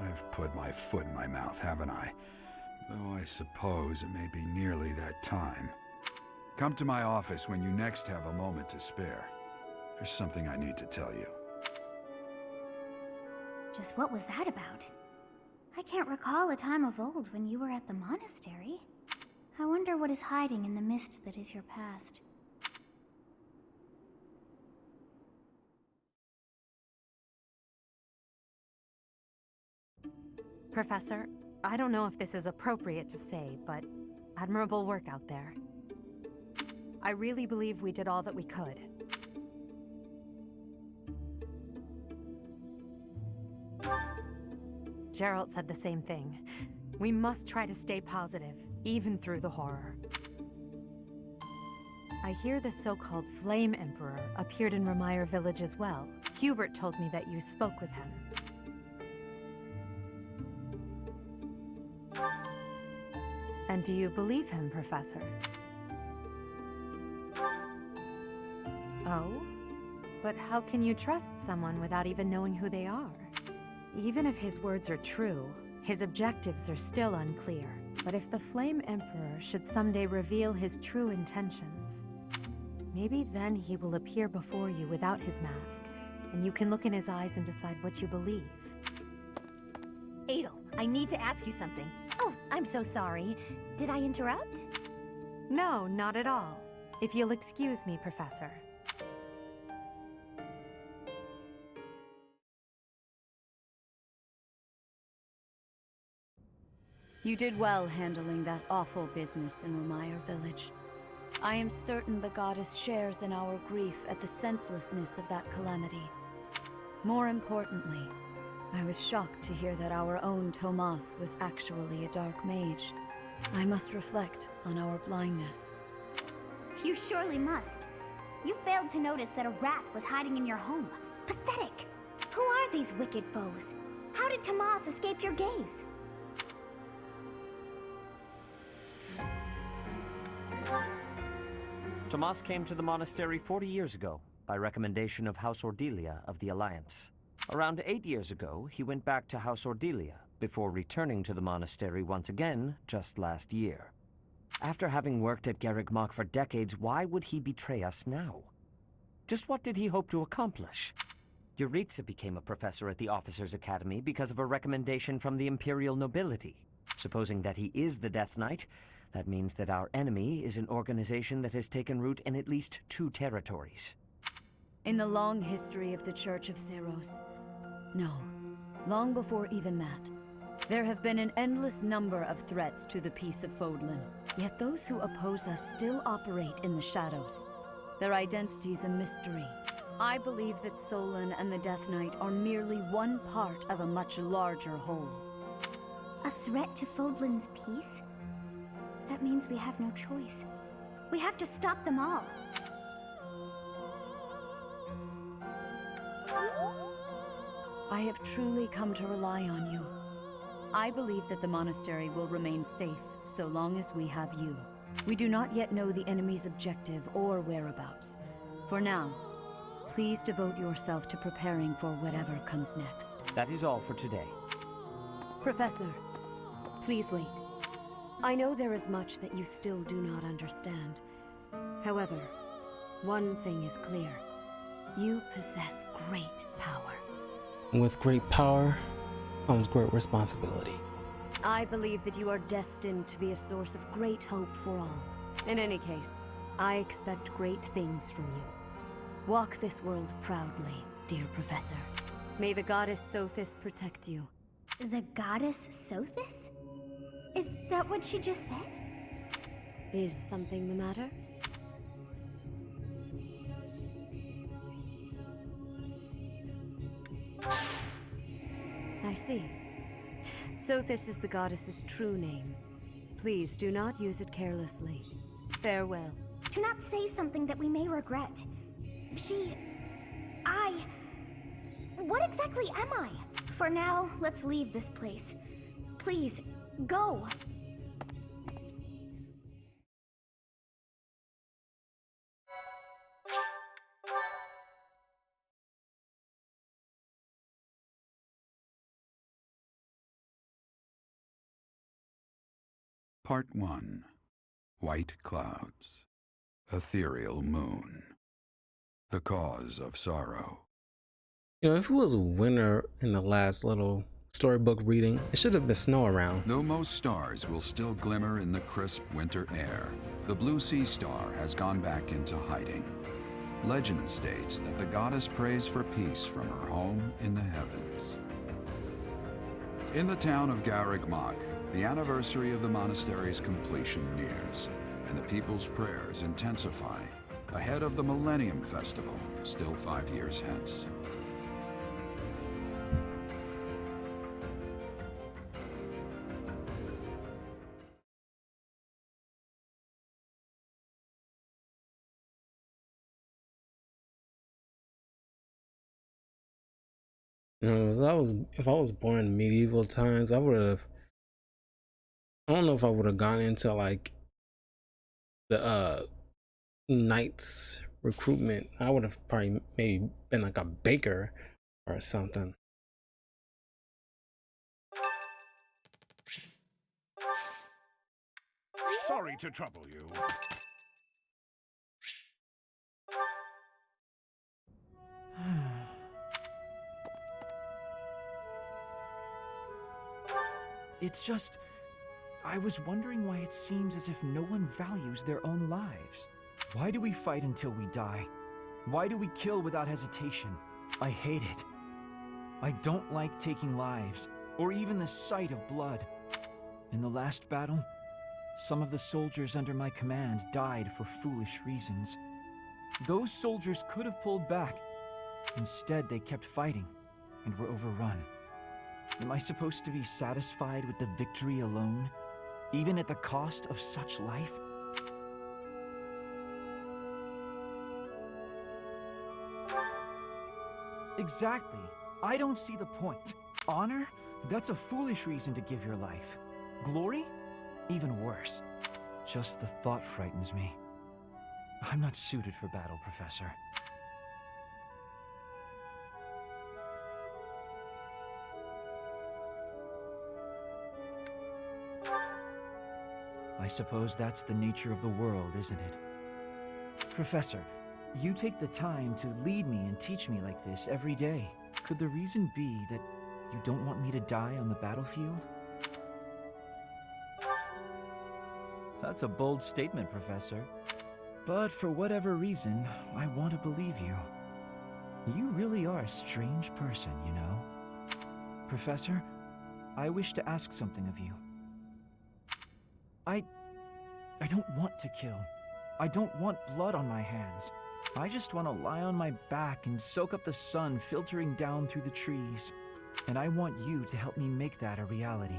I've put my foot in my mouth, haven't I? Though I suppose it may be nearly that time. Come to my office when you next have a moment to spare. There's something I need to tell you. Just what was that about? I can't recall a time of old when you were at the monastery. I wonder what is hiding in the mist that is your past. Professor, I don't know if this is appropriate to say, but admirable work out there. I really believe we did all that we could. Gerald said the same thing. We must try to stay positive, even through the horror. I hear the so-called Flame Emperor appeared in Remire Village as well. Hubert told me that you spoke with him. And do you believe him, Professor? Oh? But how can you trust someone without even knowing who they are? Even if his words are true, his objectives are still unclear. But if the Flame Emperor should someday reveal his true intentions, maybe then he will appear before you without his mask, and you can look in his eyes and decide what you believe. Adel, I need to ask you something. Oh, I'm so sorry. Did I interrupt? No, not at all. If you'll excuse me, Professor. You did well handling that awful business in Remire Village. I am certain the goddess shares in our grief at the senselessness of that calamity. More importantly, I was shocked to hear that our own Tomas was actually a dark mage. I must reflect on our blindness. You surely must. You failed to notice that a rat was hiding in your home. Pathetic! Who are these wicked foes? How did Tomas escape your gaze? Tomas came to the monastery 40 years ago, by recommendation of House Ordelia of the Alliance. Around 8 years ago, he went back to House Ordelia, before returning to the monastery once again just last year. After having worked at Garreg Mach for decades, why would he betray us now? Just what did he hope to accomplish? Yuritsa became a professor at the Officers' Academy because of a recommendation from the Imperial nobility. Supposing that he is the Death Knight, that means that our enemy is an organization that has taken root in at least 2 territories. In the long history of the Church of Seros, no, long before even that, there have been an endless number of threats to the peace of Fodlan. Yet those who oppose us still operate in the shadows. Their identity's a mystery. I believe that Solon and the Death Knight are merely one part of a much larger whole. A threat to Fodlan's peace? That means we have no choice. We have to stop them all. I have truly come to rely on you. I believe that the monastery will remain safe so long as we have you. We do not yet know the enemy's objective or whereabouts. For now, please devote yourself to preparing for whatever comes next. That is all for today. Professor, please wait. I know there is much that you still do not understand. However, one thing is clear. You possess great power. With great power comes great responsibility. I believe that you are destined to be a source of great hope for all. In any case, I expect great things from you. Walk this world proudly, dear Professor. May the goddess Sothis protect you. The goddess Sothis? Is that what she just said? Is something the matter? I see. So this is the goddess's true name. Please do not use it carelessly. Farewell. Do not say something that we may regret. What exactly am I? For now, let's leave this place. Please, go! Part 1. White Clouds. Ethereal Moon. The Cause of Sorrow. You know, if it was winter in the last little storybook reading, it should have been snow around. Though most stars will still glimmer in the crisp winter air, the blue sea star has gone back into hiding. Legend states that the goddess prays for peace from her home in the heavens. In the town of Garreg Mach, the anniversary of the monastery's completion nears, and the people's prayers intensify ahead of the Millennium Festival, still 5 years hence. You know, if I was born in medieval times, I don't know if I would have gone into like the knights recruitment. I would have probably maybe been like a baker or something. Sorry to trouble you. It's just, I was wondering why it seems as if no one values their own lives. Why do we fight until we die? Why do we kill without hesitation? I hate it. I don't like taking lives, or even the sight of blood. In the last battle, some of the soldiers under my command died for foolish reasons. Those soldiers could have pulled back. Instead, they kept fighting and were overrun. Am I supposed to be satisfied with the victory alone, even at the cost of such life? Exactly. I don't see the point. Honor? That's a foolish reason to give your life. Glory? Even worse. Just the thought frightens me. I'm not suited for battle, Professor. I suppose that's the nature of the world, isn't it? Professor, you take the time to lead me and teach me like this every day. Could the reason be that you don't want me to die on the battlefield? That's a bold statement, Professor. But for whatever reason, I want to believe you. You really are a strange person, you know. Professor, I wish to ask something of you. I don't want to kill. I don't want blood on my hands. I just want to lie on my back and soak up the sun filtering down through the trees. And I want you to help me make that a reality.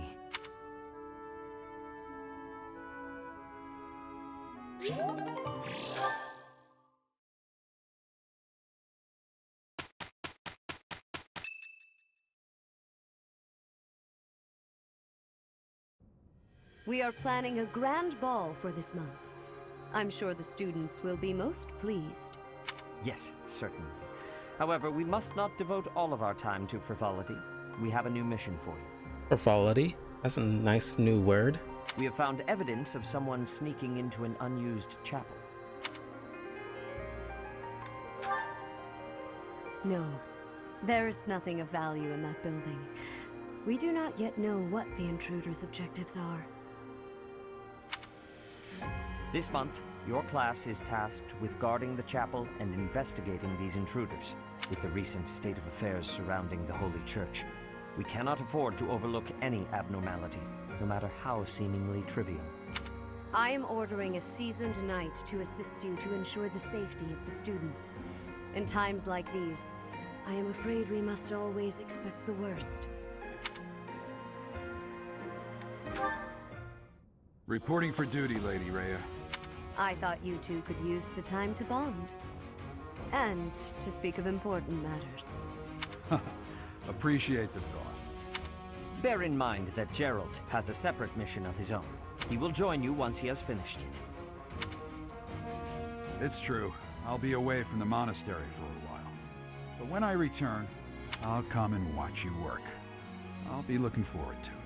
We are planning a grand ball for this month. I'm sure the students will be most pleased. Yes, certainly. However, we must not devote all of our time to frivolity. We have a new mission for you. Frivolity? That's a nice new word. We have found evidence of someone sneaking into an unused chapel. No, there is nothing of value in that building. We do not yet know what the intruder's objectives are. This month, your class is tasked with guarding the chapel and investigating these intruders. With the recent state of affairs surrounding the Holy Church, we cannot afford to overlook any abnormality, no matter how seemingly trivial. I am ordering a seasoned knight to assist you to ensure the safety of the students. In times like these, I am afraid we must always expect the worst. Reporting for duty, Lady Rhea. I thought you two could use the time to bond. And to speak of important matters. Appreciate the thought. Bear in mind that Gerald has a separate mission of his own. He will join you once he has finished it. It's true. I'll be away from the monastery for a while. But when I return, I'll come and watch you work. I'll be looking forward to it.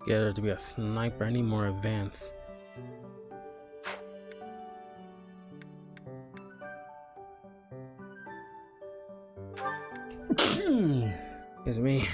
Get her to be a sniper. I need more advance. Excuse me.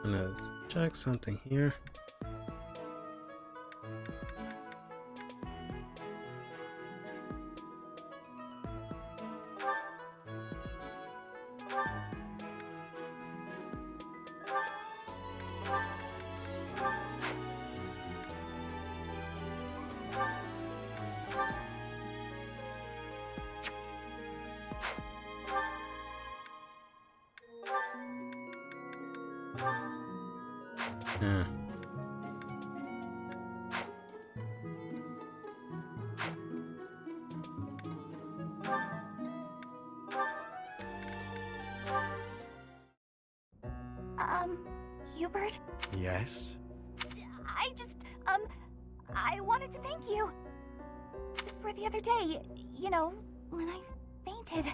Let's check something here. Hubert? Yes? I wanted to thank you. For the other day, you know, when I fainted.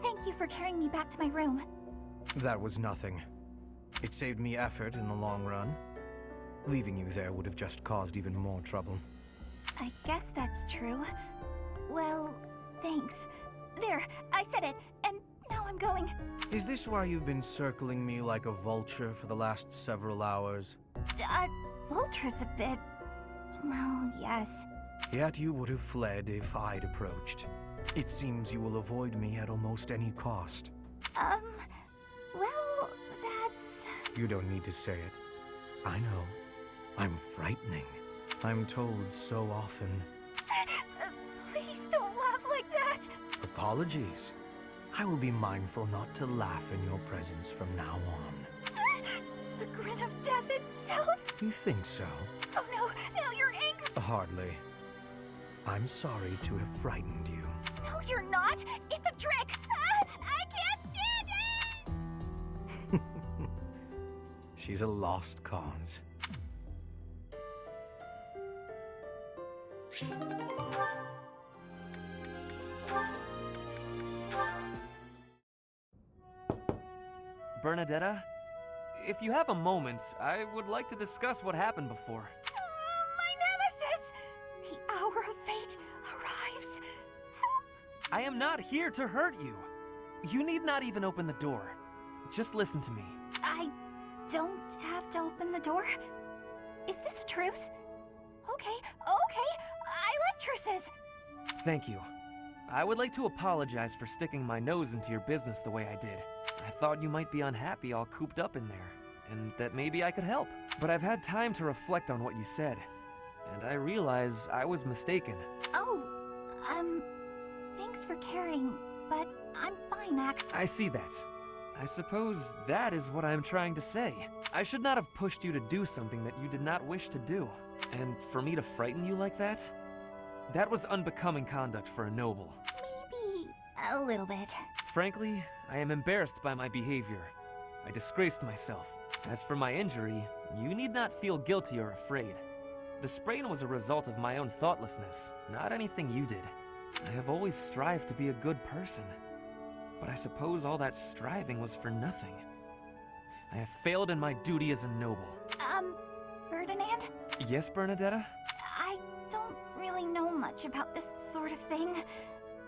Thank you for carrying me back to my room. That was nothing. It saved me effort in the long run. Leaving you there would have just caused even more trouble. I guess that's true. Well, thanks. There, I said it, and now I'm going. Is this why you've been circling me like a vulture for the last several hours? Vulture's a bit... well, yes. Yet you would have fled if I'd approached. It seems you will avoid me at almost any cost. Well, that's... You don't need to say it. I know. I'm frightening. I'm told so often. Please don't laugh like that! Apologies. I will be mindful not to laugh in your presence from now on. The grin of death itself? You think so? Oh no, now you're angry! Hardly. I'm sorry to have frightened you. No, you're not! It's a trick! I can't stand it! She's a lost cause. Bernadetta, if you have a moment, I would like to discuss what happened before. My nemesis! The hour of fate arrives. Help! I am not here to hurt you. You need not even open the door. Just listen to me. I don't have to open the door? Is this a truce? Okay. I like truces. Thank you. I would like to apologize for sticking my nose into your business the way I did. I thought you might be unhappy all cooped up in there, and that maybe I could help. But I've had time to reflect on what you said, and I realize I was mistaken. Oh, thanks for caring, but I'm fine, I see that. I suppose that is what I'm trying to say. I should not have pushed you to do something that you did not wish to do. And for me to frighten you like that? That was unbecoming conduct for a noble. Maybe a little bit. Frankly, I am embarrassed by my behavior. I disgraced myself. As for my injury, you need not feel guilty or afraid. The sprain was a result of my own thoughtlessness, not anything you did. I have always strived to be a good person, but I suppose all that striving was for nothing. I have failed in my duty as a noble. Ferdinand? Yes, Bernadetta? I don't really know much about this sort of thing,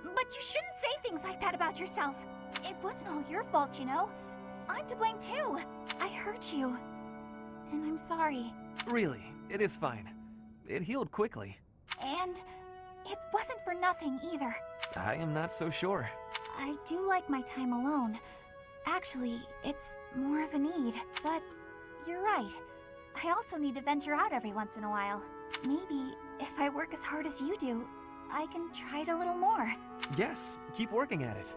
but you shouldn't say things like that about yourself. It wasn't all your fault, you know. I'm to blame too. I hurt you, and I'm sorry. Really, it is fine. It healed quickly. And it wasn't for nothing either. I am not so sure. I do like my time alone. Actually, it's more of a need, but you're right. I also need to venture out every once in a while. Maybe if I work as hard as you do, I can try it a little more. Yes, keep working at it.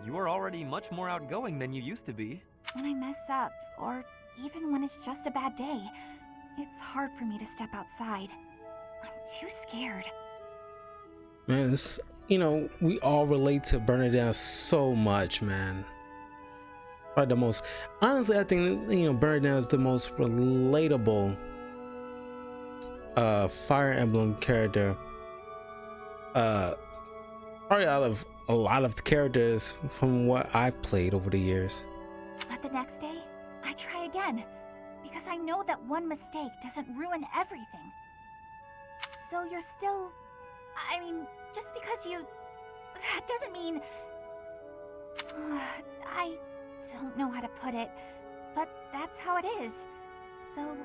You are already much more outgoing than you used to be. When I mess up, or even when it's just a bad day, it's hard for me to step outside. I'm too scared. Man, this, you know, we all relate to Bernadette so much, man. Probably the most, honestly, I think, you know, Bernadette is the most relatable Fire Emblem character. Probably out of a lot of the characters from what I've played over the years. But the next day, I try again, because I know that one mistake doesn't ruin everything. So you're still... I mean, just because you... that doesn't mean... I don't know how to put it, but that's how it is. So,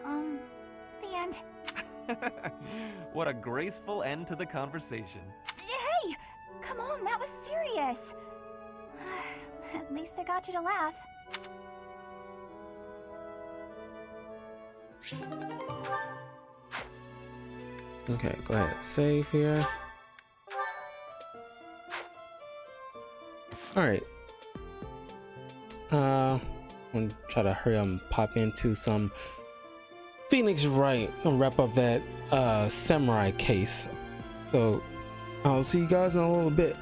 the end. What a graceful end to the conversation. Hey! Come on, that was serious. At least I got you to laugh. Okay, go ahead. Save here. Alright. I'm gonna try to hurry up and pop into some Phoenix Wright and wrap up that samurai case. So I'll see you guys in a little bit.